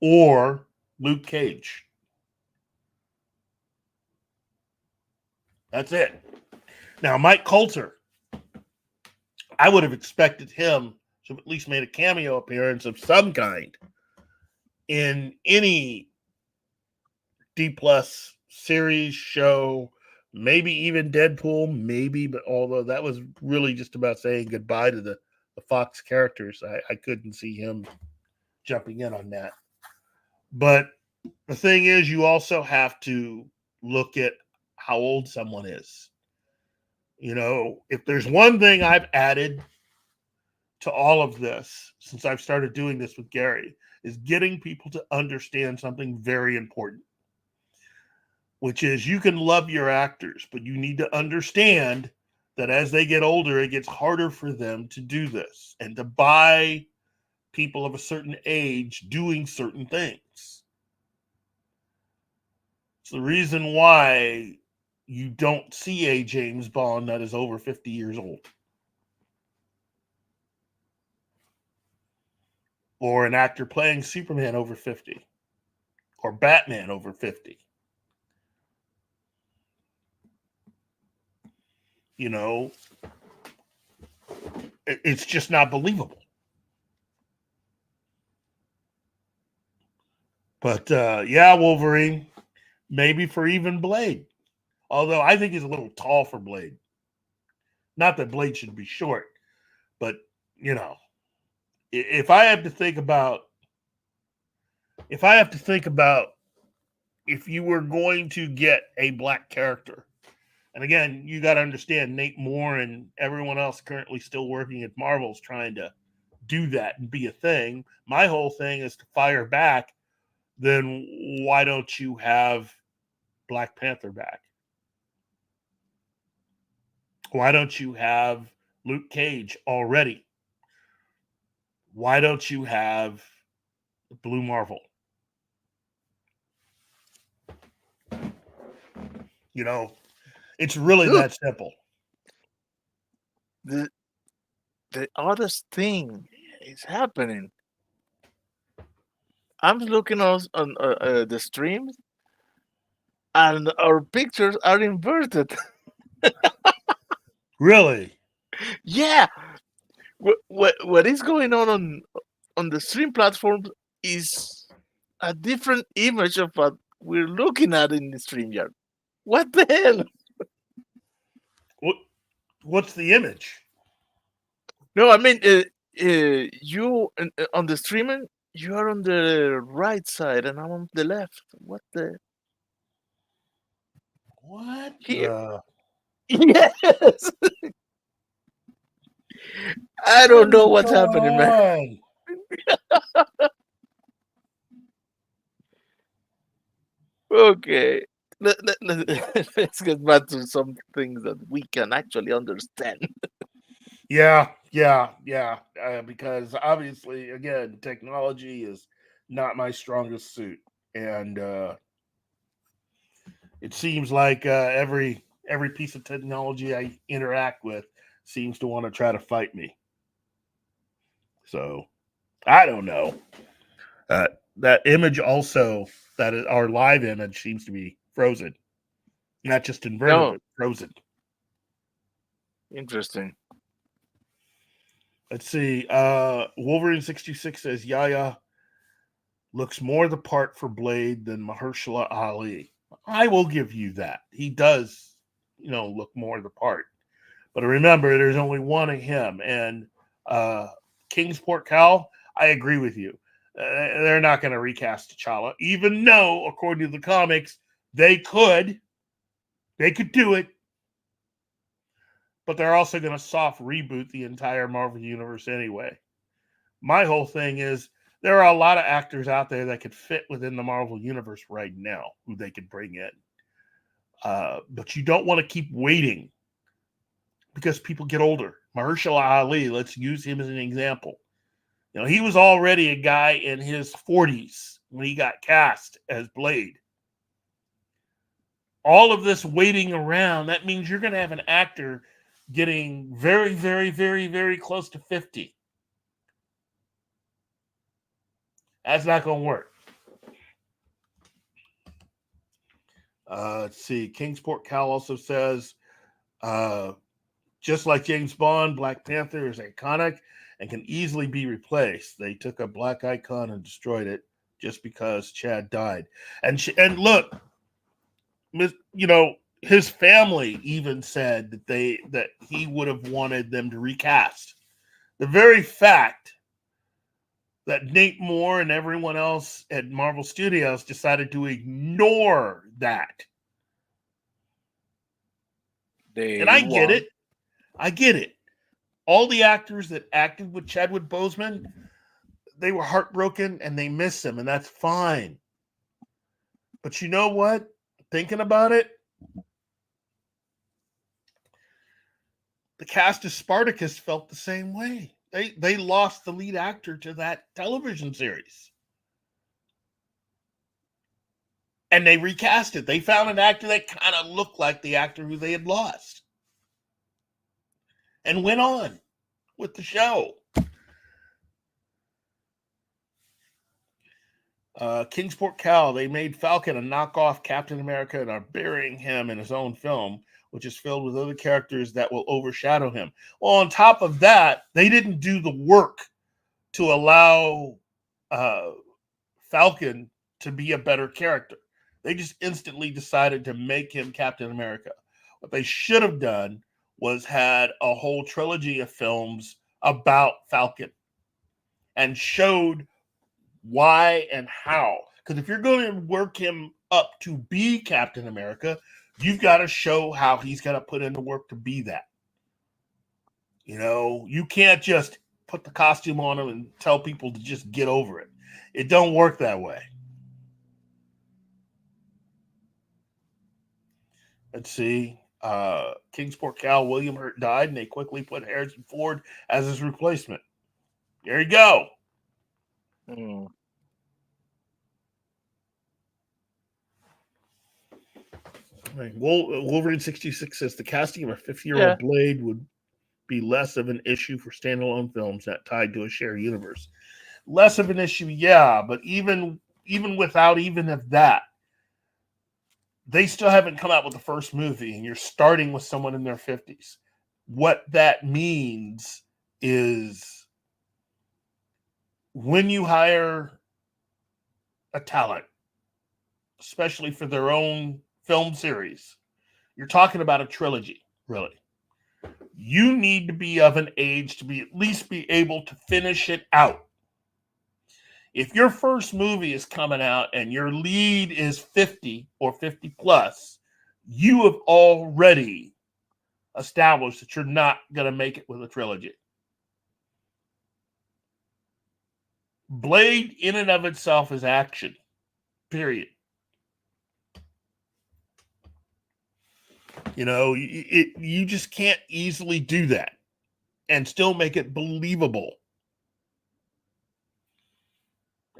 or Luke Cage. That's it. Now, Mike Coulter, I would have expected him to have at least made a cameo appearance of some kind in any D+ series, show, maybe even Deadpool, maybe, but although that was really just about saying goodbye to the Fox characters, I couldn't see him jumping in on that. But the thing is, you also have to look at how old someone is. You know, if there's one thing I've added to all of this since I've started doing this with Gary, is getting people to understand something very important, which is you can love your actors, but you need to understand that as they get older, it gets harder for them to do this and to buy people of a certain age doing certain things. It's the reason why you don't see a James Bond that is over 50 years old. Or an actor playing Superman over 50. Or Batman over 50. You know, it's just not believable. But, yeah, Wolverine, maybe for even Blade. Although I think he's a little tall for Blade. Not that Blade should be short, but, you know, if I have to think about if you were going to get a black character, and again, you got to understand Nate Moore and everyone else currently still working at Marvel's trying to do that and be a thing. My whole thing is to fire back. Then why don't you have Black Panther back? Why don't you have Luke Cage already? Why don't you have Blue Marvel? You know, it's really that simple. The oddest thing is happening. I'm looking on the stream, and our pictures are inverted. Really? Yeah. What is going on the stream platform is a different image of what we're looking at in the StreamYard. What the hell? What's the image? No, I mean, you on the streaming, you are on the right side, and I'm on the left. What the? What? Here. Yes. I don't know what's happening, man. Okay. let's get back to some things that we can actually understand. Yeah. Because obviously, again, technology is not my strongest suit, and it seems like every piece of technology I interact with seems to want to try to fight me. So I don't know. That image also, that is our live image, seems to be frozen, not just inverted, No, but frozen. interesting. Let's see. Wolverine 66 says Yaya looks more the part for Blade than Mahershala Ali. I will give you that. He does, look more the part. But remember, there's only one of him. And Kingsport Cal, I agree with you. They're not going to recast T'Challa, even though, according to the comics, they could. They could do it. But they're also going to soft reboot the entire Marvel Universe anyway. My whole thing is, there are a lot of actors out there that could fit within the Marvel Universe right now who they could bring in. But you don't want to keep waiting because people get older. Mahershala Ali, let's use him as an example. He was already a guy in his 40s when he got cast as Blade. All of this waiting around, that means you're going to have an actor getting very, very, very, very close to 50. That's not going to work. Let's see. Kingsport Cal also says, just like James Bond, Black Panther is iconic and can easily be replaced. They took a black icon and destroyed it just because Chad died. And look, his family even said that he would have wanted them to recast. The very fact that Nate Moore and everyone else at Marvel Studios decided to ignore that. And I get it. I get it. All the actors that acted with Chadwick Boseman, they were heartbroken and they miss him, and that's fine. But you know what? Thinking about it, the cast of Spartacus felt the same way. They lost the lead actor to that television series. And they recast it. They found an actor that kind of looked like the actor who they had lost. And went on with the show. Kingsport Cal, they made Falcon a knockoff Captain America and are burying him in his own film, which is filled with other characters that will overshadow him. Well, on top of that, they didn't do the work to allow Falcon to be a better character. They just instantly decided to make him Captain America. What they should have done was had a whole trilogy of films about Falcon and showed why and how. Because if you're going to work him up to be Captain America, you've got to show how he's got to put in the work to be that. You can't just put the costume on him and tell people to just get over it. It don't work that way. Let's see. Kingsport Cal, William Hurt died, and they quickly put Harrison Ford as his replacement. There you go. Wolverine 66 says the casting of a 50-year-old Blade would be less of an issue for standalone films not tied to a shared universe. Less of an issue, yeah, but even without even of that, they still haven't come out with the first movie, and you're starting with someone in their 50s. What that means is when you hire a talent, especially for their own film series, you're talking about a trilogy, really. You need to be of an age to at least be able to finish it out. If your first movie is coming out and your lead is 50 or 50 plus, you have already established that you're not going to make it with a trilogy. Blade in and of itself is action, period. You know, you just can't easily do that and still make it believable.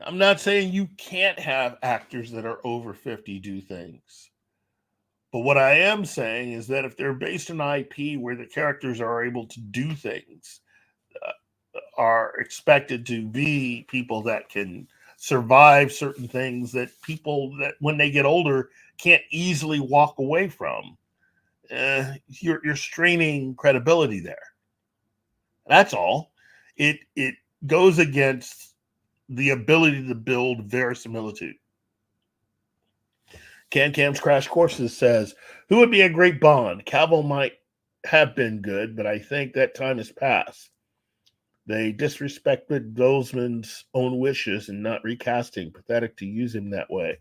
I'm not saying you can't have actors that are over 50 do things. But what I am saying is that if they're based on IP where the characters are able to do things, are expected to be people that can survive certain things that people that when they get older can't easily walk away from, you're straining credibility there. That's all. It goes against the ability to build verisimilitude. Cam's Crash Courses says, who would be a great Bond? Cavill might have been good, but I think that time has passed. They disrespected Boseman's own wishes and not recasting. Pathetic to use him that way.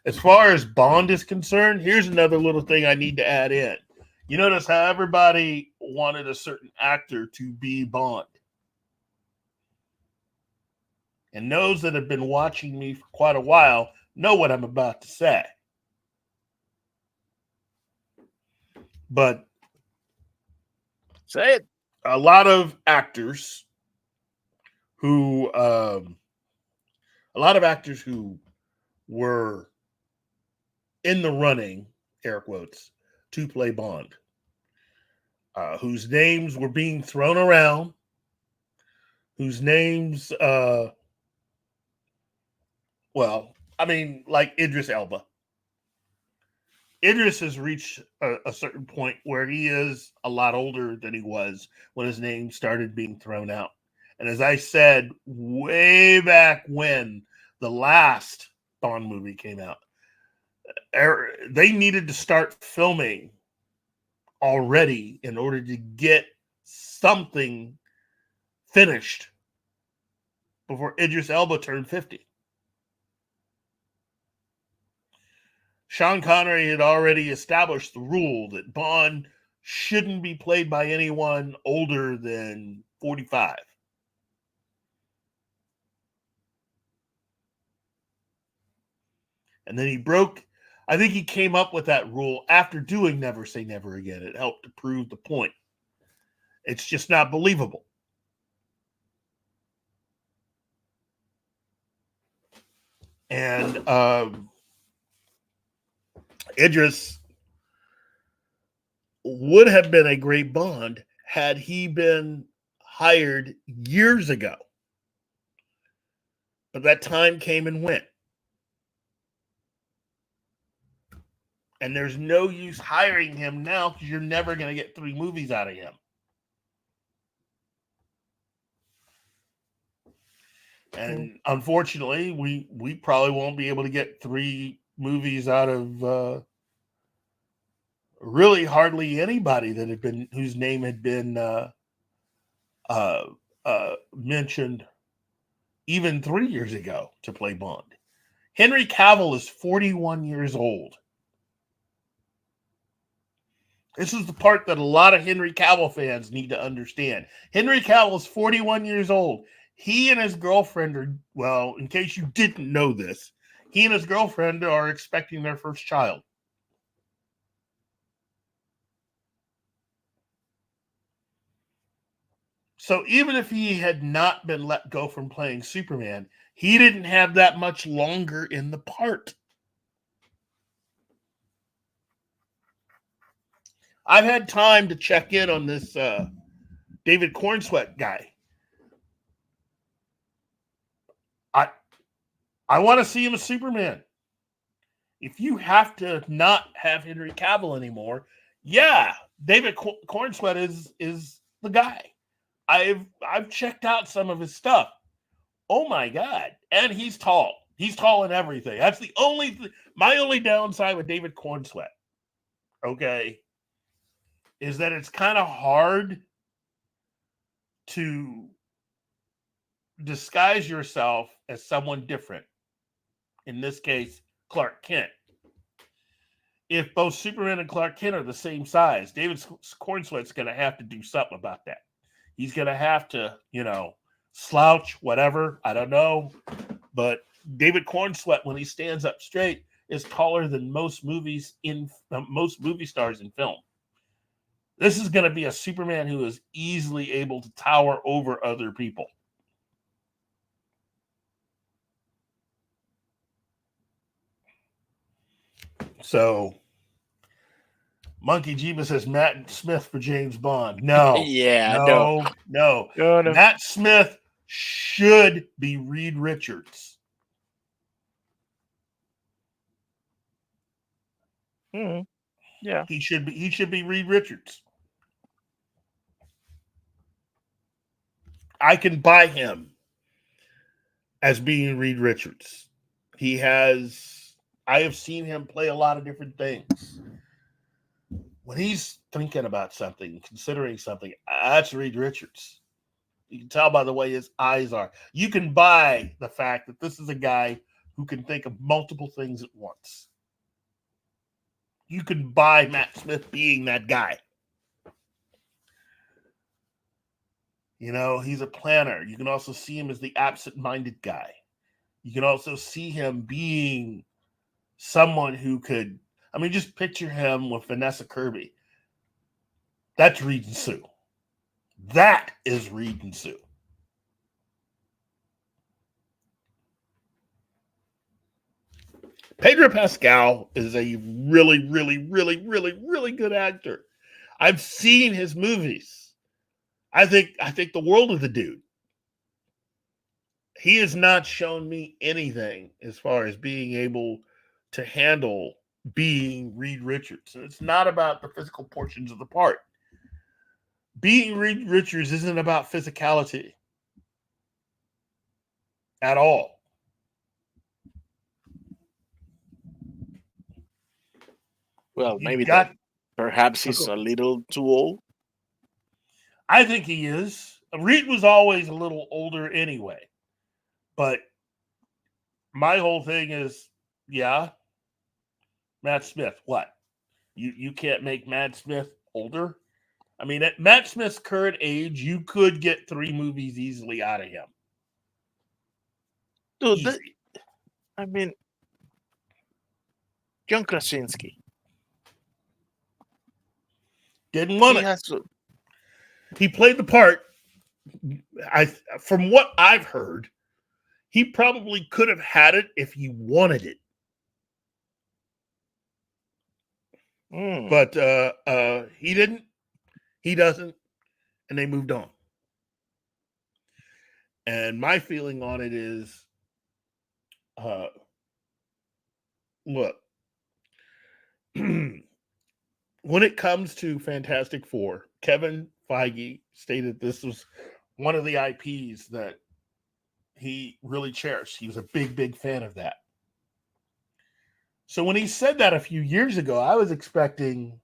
As far as Bond is concerned, here's another little thing I need to add in. You notice how everybody wanted a certain actor to be Bond. And those that have been watching me for quite a while know what I'm about to say. But say it. A lot of actors who were in the running, air quotes, to play Bond, whose names were being thrown around, whose names, like Idris Elba. Idris has reached a certain point where he is a lot older than he was when his name started being thrown out. And as I said, way back when the last Bond movie came out, they needed to start filming already in order to get something finished before Idris Elba turned 50. Sean Connery had already established the rule that Bond shouldn't be played by anyone older than 45. And then I think he came up with that rule after doing Never Say Never Again. It helped to prove the point. It's just not believable. And Idris would have been a great Bond had he been hired years ago. But that time came and went. And there's no use hiring him now because you're never going to get 3 movies out of him. And unfortunately, we probably won't be able to get 3 movies out of really hardly anybody that had been whose name had been mentioned even 3 years ago to play Bond. Henry Cavill is 41 years old. This is the part that a lot of Henry Cavill fans need to understand. Henry Cavill is 41 years old. He and his girlfriend are, in case you didn't know this, he and his girlfriend are expecting their first child. So even if he had not been let go from playing Superman, he didn't have that much longer in the part. I've had time to check in on this David Cornsweet guy. I want to see him as Superman. If you have to not have Henry Cavill anymore, yeah, David Cornsweet is the guy. I've checked out some of his stuff. Oh my God. And he's tall. He's tall in everything. That's the my only downside with David Cornsweet, okay, is that it's kind of hard to disguise yourself as someone different. In this case, Clark Kent. If both Superman and Clark Kent are the same size, David Cornsweet's going to have to do something about that. He's going to have to, slouch, whatever. I don't know. But David Cornsweet, when he stands up straight, is taller than most movie stars in film. This is going to be a Superman who is easily able to tower over other people. So, Monkey Jeeba says Matt Smith for James Bond. No, Yeah, no. no. Matt Smith should be Reed Richards. Yeah. He should be Reed Richards. I can buy him as being Reed Richards. I have seen him play a lot of different things. When he's thinking about something, considering something, that's Reed Richards. You can tell by the way his eyes are. You can buy the fact that this is a guy who can think of multiple things at once. You can buy Matt Smith being that guy. You know, he's a planner. You can also see him as the absent-minded guy. You can also see him being someone who could, I mean, just picture him with Vanessa Kirby. That's Reed and Sue. That is Reed and Sue. Pedro Pascal is a really, really, really, really, really good actor. I've seen his movies. I think the world of the dude. He has not shown me anything as far as being able to handle being Reed Richards. And it's not about the physical portions of the part. Being Reed Richards isn't about physicality at all. Well, maybe perhaps he's a little too old. I think he is. Reed was always a little older anyway. But my whole thing is, yeah, Matt Smith, what? You can't make Matt Smith older? I mean, at Matt Smith's current age, you could get 3 movies easily out of him. Dude, I mean, John Krasinski. Didn't want it. He played the part. From what I've heard, he probably could have had it if he wanted it. But he didn't. He doesn't. And they moved on. And my feeling on it is, look, when it comes to Fantastic Four, Kevin Feige stated this was one of the IPs that he really cherished. He was a big, big fan of that. So when he said that a few years ago, I was expecting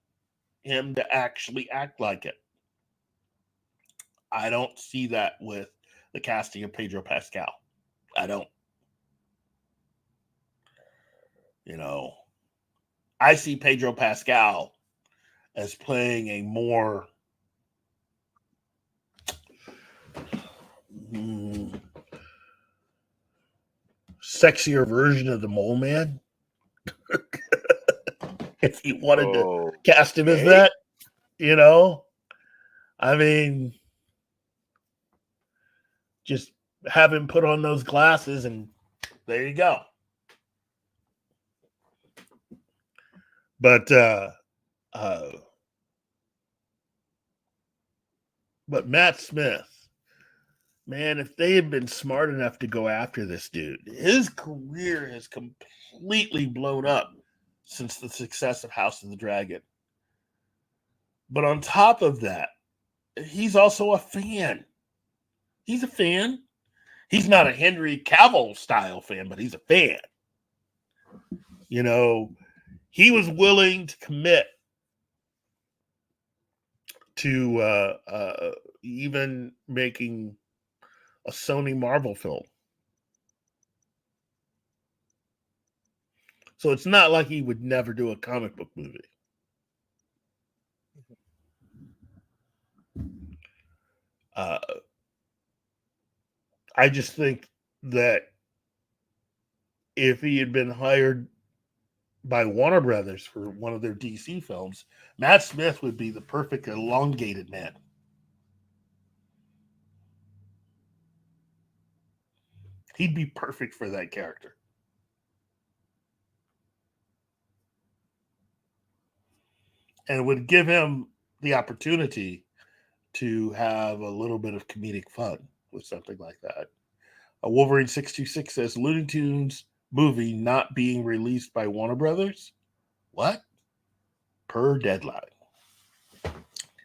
him to actually act like it. I don't see that with the casting of Pedro Pascal. I don't. You know, I see Pedro Pascal as playing a more sexier version of the Mole Man. If you wanted to cast him as that, you know, I mean, just have him put on those glasses and there you go. But Matt Smith, man, if they had been smart enough to go after this dude, his career has completely blown up since the success of House of the Dragon. But on top of that, he's also a fan. He's a fan. He's not a Henry Cavill style fan, but he's a fan. You know, he was willing to commit to even making a Sony Marvel film. So it's not like he would never do a comic book movie. I just think that if he had been hired by Warner Brothers for one of their DC films, Matt Smith would be the perfect elongated man. He'd be perfect for that character. And it would give him the opportunity to have a little bit of comedic fun with something like that. Wolverine 626 says Looney Tunes movie not being released by Warner Brothers. What? Per deadline.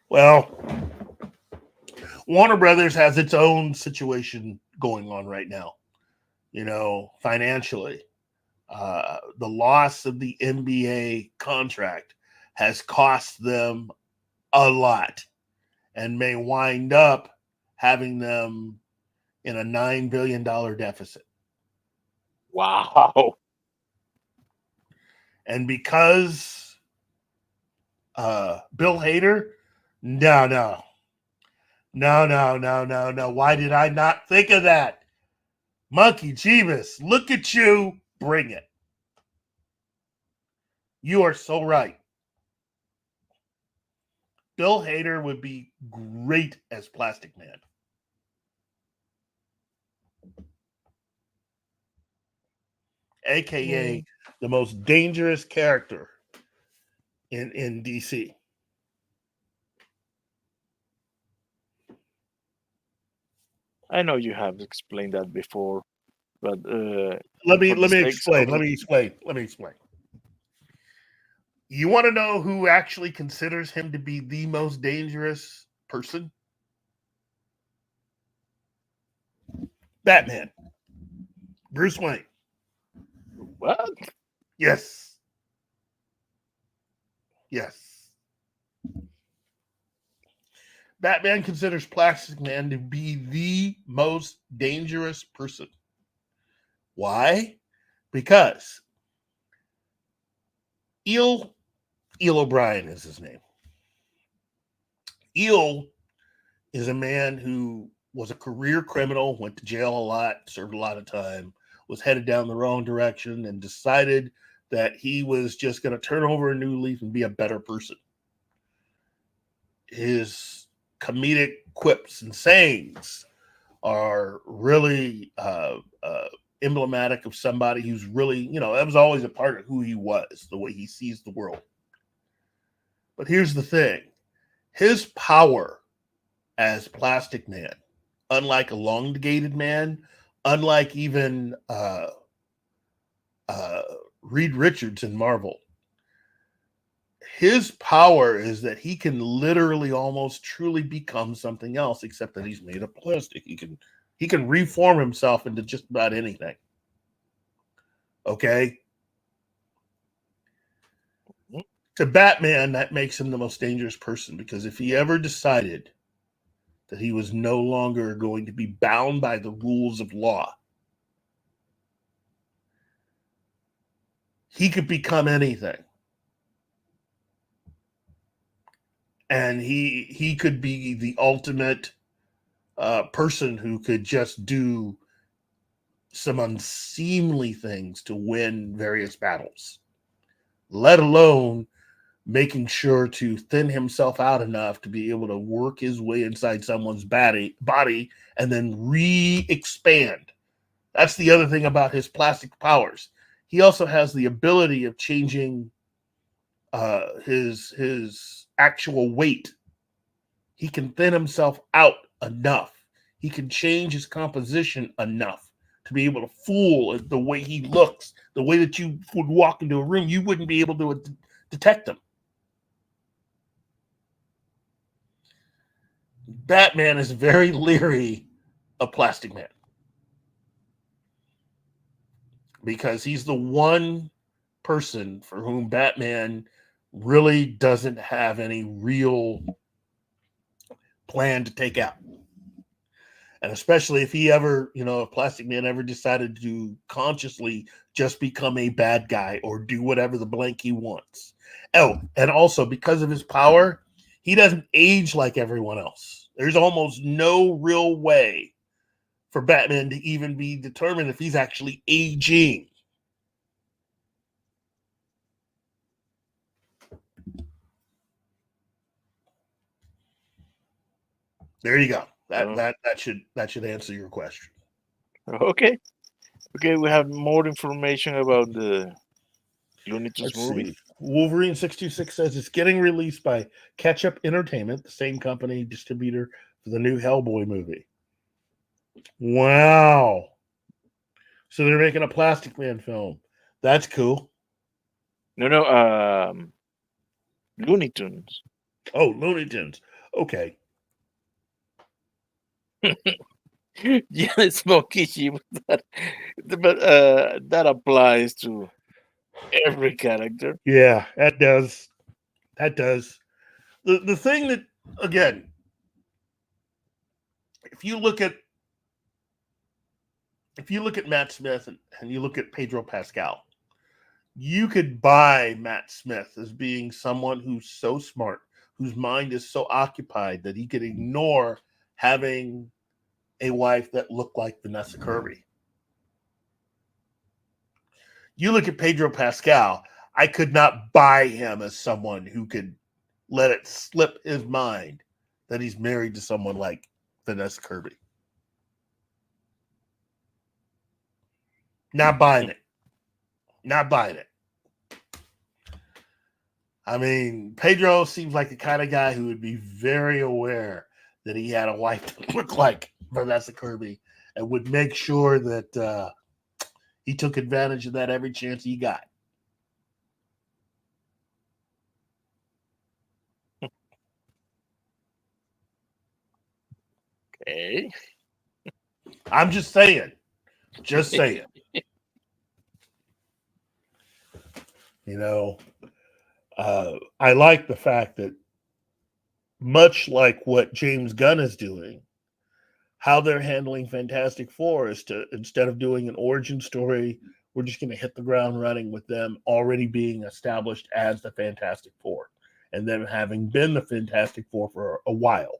Well, Warner Brothers has its own situation going on right now, financially. The loss of the NBA contract has cost them a lot and may wind up having them in a $9 billion deficit. Wow. And because Bill Hader, no. Why did I not think of that? Monkey Jeebus, look at you. Bring it. You are so right. Bill Hader would be great as Plastic Man. AKA the most dangerous character in DC. I know you have explained that before, but let me explain. You want to know who actually considers him to be the most dangerous person? Batman. Bruce Wayne. What? Yes. Batman considers Plastic Man to be the most dangerous person. Why? Because Eel O'Brien is his name. Eel is a man who was a career criminal, went to jail a lot, served a lot of time, was headed down the wrong direction, and decided that he was just going to turn over a new leaf and be a better person. His comedic quips and sayings are really emblematic of somebody who's really, that was always a part of who he was, the way he sees the world. But here's the thing. His power as Plastic Man, unlike Elongated Man, unlike even Reed Richards in Marvel, his power is that he can literally almost truly become something else, except that he's made of plastic. He can reform himself into just about anything. Okay? To Batman, that makes him the most dangerous person, because if he ever decided that he was no longer going to be bound by the rules of law, he could become anything. And he could be the ultimate person who could just do some unseemly things to win various battles, let alone making sure to thin himself out enough to be able to work his way inside someone's body and then re-expand. That's the other thing about his plastic powers. He also has the ability of changing his actual weight. He can thin himself out enough. He can change his composition enough to be able to fool the way he looks, the way that you would walk into a room, you wouldn't be able to detect him. Batman is very leery of Plastic Man because he's the one person for whom Batman really doesn't have any real plan to take out. And especially if he ever, if Plastic Man ever decided to consciously just become a bad guy or do whatever the blank he wants. Oh, and also because of his power, he doesn't age like everyone else. There's almost no real way for Batman to even be determined if he's actually aging. There you go. Oh. That should answer your question. Okay. Okay, we have more information about the Looney Tunes Let's movie. see. Wolverine 626 says it's getting released by Ketchup Entertainment, the same company distributor for the new Hellboy movie. Wow. So they're making a Plastic Man film. That's cool. No, Looney Tunes. Oh, Looney Tunes. Okay. Yeah, it's monkey sheep, but that applies to every character. Yeah, that does. That does. The thing that, again, if you look at Matt Smith and you look at Pedro Pascal, you could buy Matt Smith as being someone who's so smart, whose mind is so occupied that he could ignore having a wife that looked like Vanessa Kirby. You look at Pedro Pascal, I could not buy him as someone who could let it slip his mind that he's married to someone like Vanessa Kirby. Not buying it. Not buying it. I mean, Pedro seems like the kind of guy who would be very aware that he had a wife that looked like Vanessa Kirby and would make sure that he took advantage of that every chance he got. Okay. I'm just saying. Just saying. You know, I like the fact that much like what James Gunn is doing, how they're handling Fantastic Four is to, instead of doing an origin story, we're just going to hit the ground running with them already being established as the Fantastic Four and them having been the Fantastic Four for a while.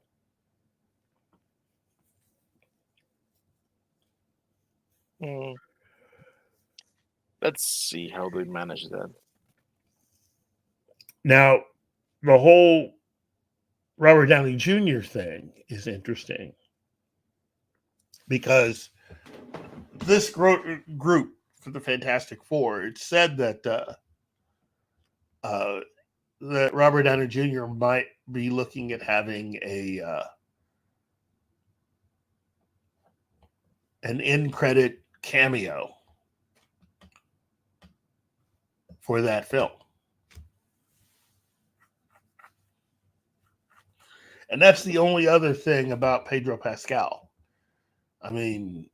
Let's see how they manage that. Now, the whole Robert Downey Jr. thing is interesting because this group for the Fantastic Four, it said that that Robert Downey Jr. might be looking at having an in-credit cameo for that film. And that's the only other thing about Pedro Pascal. I mean,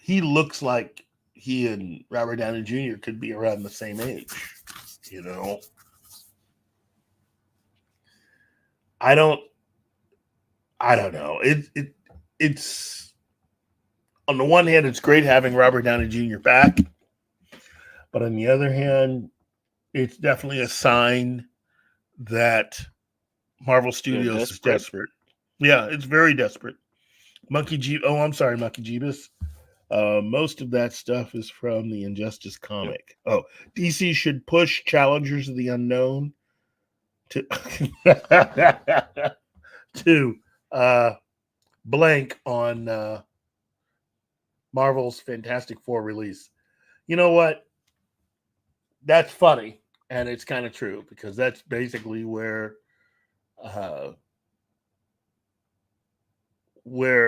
he looks like he and Robert Downey Jr. could be around the same age, you know. I don't know. It's on the one hand, it's great having Robert Downey Jr. back, but on the other hand, it's definitely a sign that Marvel Studios is desperate. Yeah, it's very desperate. Monkey Jeebus. Most of that stuff is from the Injustice comic. Oh, DC should push Challengers of the Unknown to blank on Marvel's Fantastic Four release. You know what? That's funny, and it's kind of true because that's basically where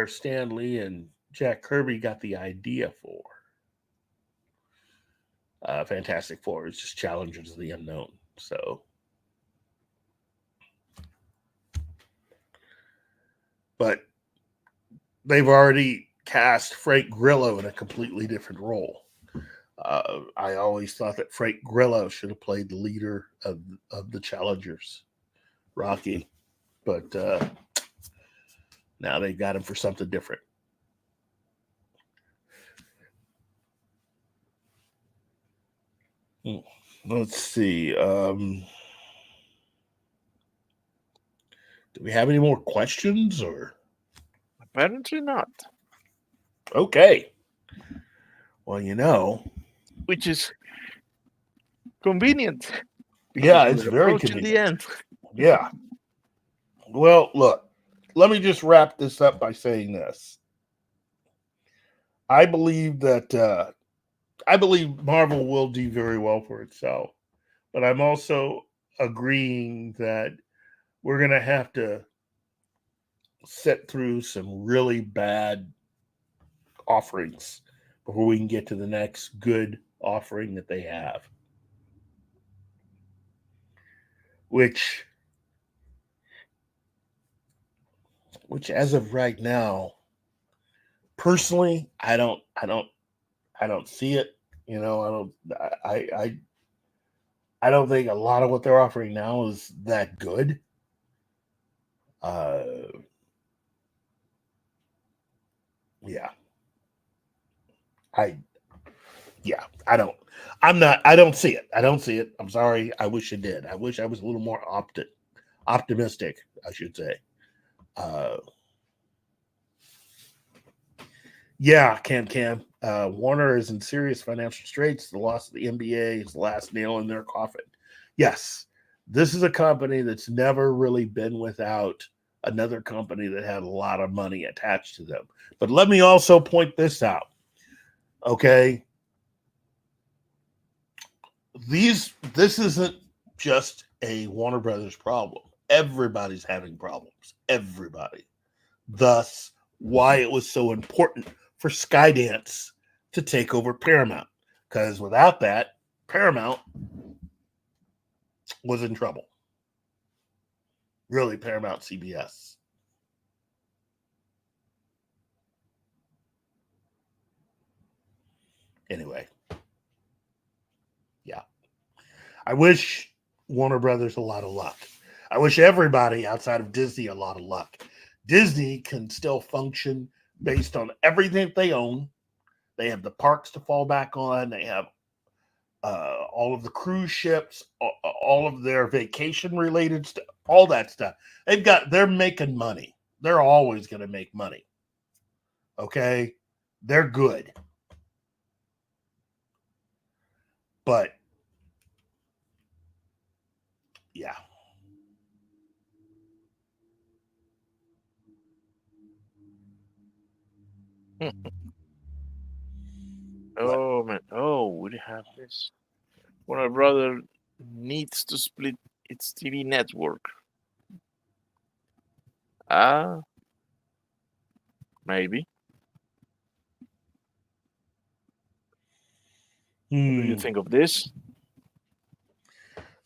Stan Lee and Jack Kirby got the idea for Fantastic Four. It's just Challengers of the Unknown. So, but they've already cast Frank Grillo in a completely different role. I always thought that Frank Grillo should have played the leader of the Challengers, Rocky, but now they got him for something different. Let's see. Do we have any more questions or? Apparently not. Okay. Well, you know. Which is convenient. Yeah, it's We're very approaching convenient. the end. Yeah. Well, look, let me just wrap this up by saying this. I believe Marvel will do very well for itself, but I'm also agreeing that we're going to have to sit through some really bad offerings before we can get to the next good offering that they have. Which as of right now, personally, I don't see it. You know, I don't think a lot of what they're offering now is that good. Yeah. I don't see it. I don't see it. I'm sorry. I wish it did. I wish I was a little more optimistic, I should say. Cam. Warner is in serious financial straits. The loss of the NBA is the last nail in their coffin. Yes, this is a company that's never really been without another company that had a lot of money attached to them. But let me also point this out. Okay. This isn't just a Warner Brothers problem. Everybody's having problems. Everybody. Thus, why it was so important for Skydance to take over Paramount. Because without that, Paramount was in trouble. Really, Paramount CBS. Anyway. Yeah. I wish Warner Brothers a lot of luck. I wish everybody outside of Disney a lot of luck. Disney can still function based on everything they own. They have the parks to fall back on. They have all of the cruise ships, all of their vacation related stuff, all that stuff. They're making money. They're always going to make money. Okay. They're good. But yeah. Oh man! Oh, we have this. Warner Brother needs to split its TV network. Ah, maybe. What do you think of this?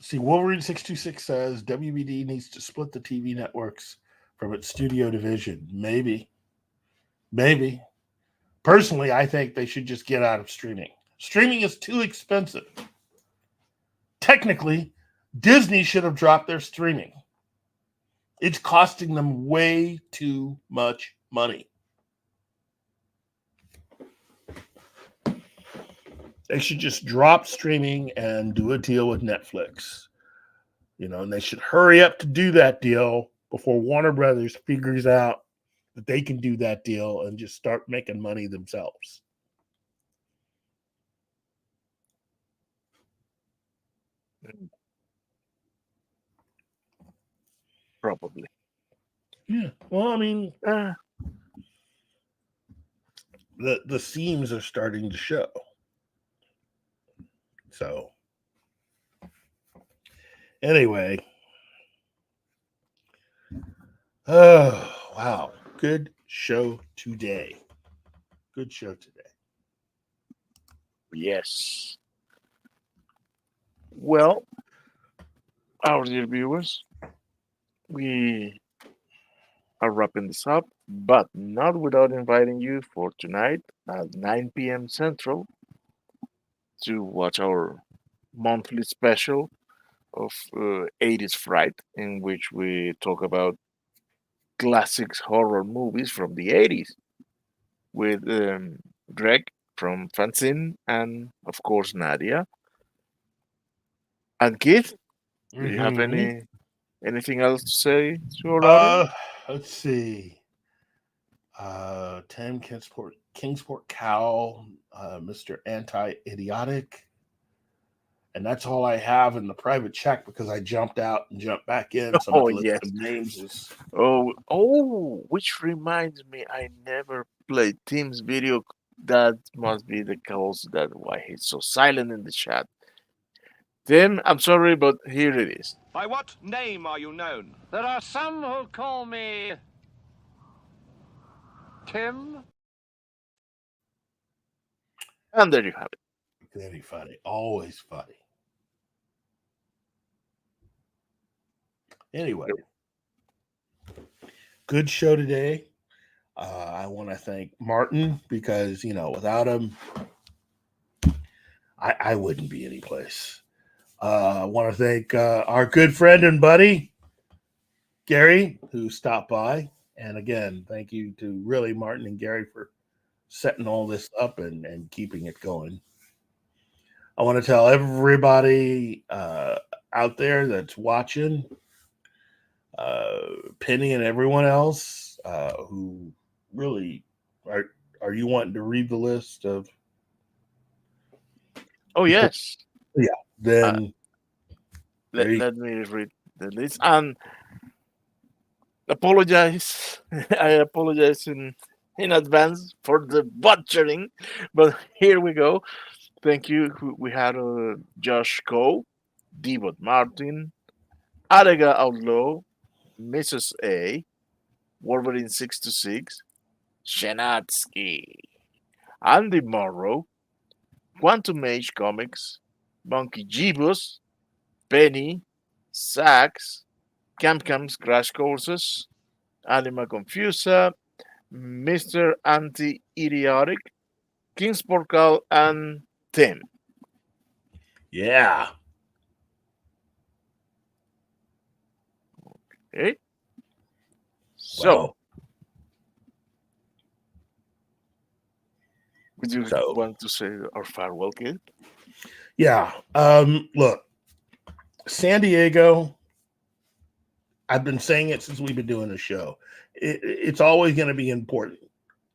See, Wolverine 626 says WBD needs to split the TV networks from its studio division. Maybe. Personally, I think they should just get out of streaming. Streaming is too expensive. Technically, Disney should have dropped their streaming. It's costing them way too much money. They should just drop streaming and do a deal with Netflix. You know, and they should hurry up to do that deal before Warner Brothers figures out that they can do that deal and just start making money themselves. Probably. Yeah. Well, I mean, the seams are starting to show. So, anyway. Oh, wow. Good show today. Yes. Well, our dear viewers, we are wrapping this up, but not without inviting you for tonight at 9 p.m. Central to watch our monthly special of 80s Fright, in which we talk about classics horror movies from the 80s with Greg from Fanzine and, of course, Nadia. And Keith, do you have anything else to say to our audience? Let's see. Tim Kingsport Cow, Mr. Anti-Idiotic, And that's all I have in the private check because I jumped out and jumped back in. So Oh, my list yes. of names is Which reminds me, I never played Tim's video. That must be the cause that why he's so silent in the chat. Tim, I'm sorry, but here it is. By what name are you known? There are some who call me Tim. And there you have it. very funny. Always funny. Anyway, good show today. I want to thank Martin because, without him, I wouldn't be anyplace. I want to thank our good friend and buddy, Gary, who stopped by. And again, thank you to really Martin and Gary for setting all this up and keeping it going. I want to tell everybody out there that's watching, Penny and everyone else who really are you wanting to read the list of? Oh, yes. Yeah. Then let me read the list and apologize. I apologize in advance for the butchering, but here we go. Thank you. We had Josh Cole, Devot Martin, Adega Outlaw, Mrs. A, Wolverine 626, Shenatsky, Andy Morrow, Quantum Age Comics, Monkey Jeebus, Penny, Sax, Cam's Crash Courses, Anima Confusa, Mr. Anti-Idiotic, King's Porcal, and Tim. Yeah. Okay. So, Wow. would you want to say our farewell, kid? Yeah. Look, San Diego, I've been saying it since we've been doing the show. It's always going to be important.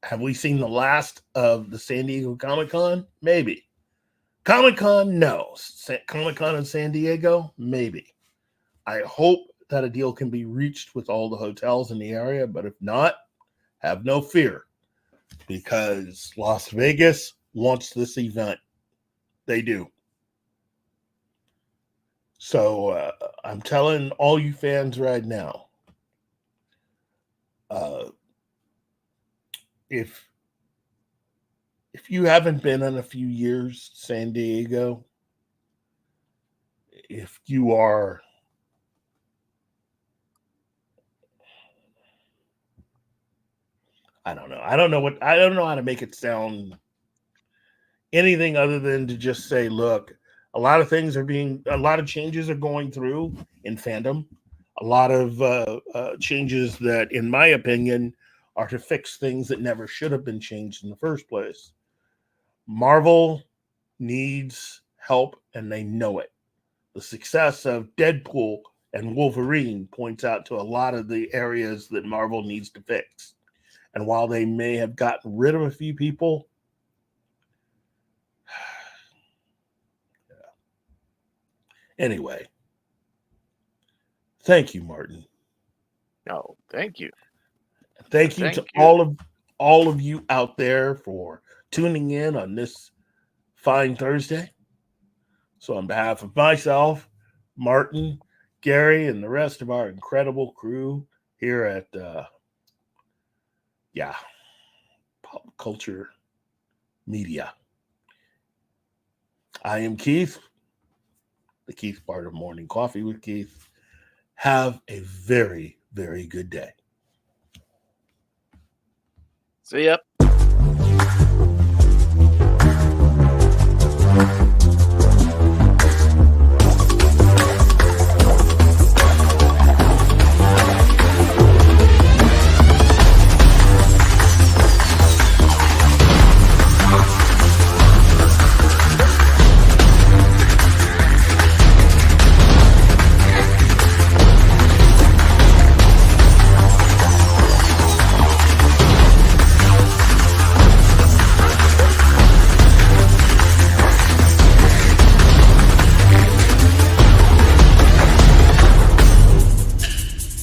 Have we seen the last of the San Diego Comic-Con? Maybe. Comic-Con, no. Comic-Con in San Diego? Maybe. I hope that a deal can be reached with all the hotels in the area, but if not, have no fear because Las Vegas wants this event. They do. So I'm telling all you fans right now, if you haven't been in a few years, San Diego, if you are I don't know how to make it sound anything other than to just say, look, a lot of changes are going through in fandom. A lot of changes that, in my opinion, are to fix things that never should have been changed in the first place. Marvel needs help, and they know it. The success of Deadpool and Wolverine points out to a lot of the areas that Marvel needs to fix. And while they may have gotten rid of a few people, anyway, thank you, Martin. No, thank you. Thank you to all of you out there for tuning in on this fine Thursday. So on behalf of myself, Martin, Gary, and the rest of our incredible crew here at Pop Culture Media, I am Keith, the Keith part of Morning Coffee with Keith. Have a very, very good day. See ya.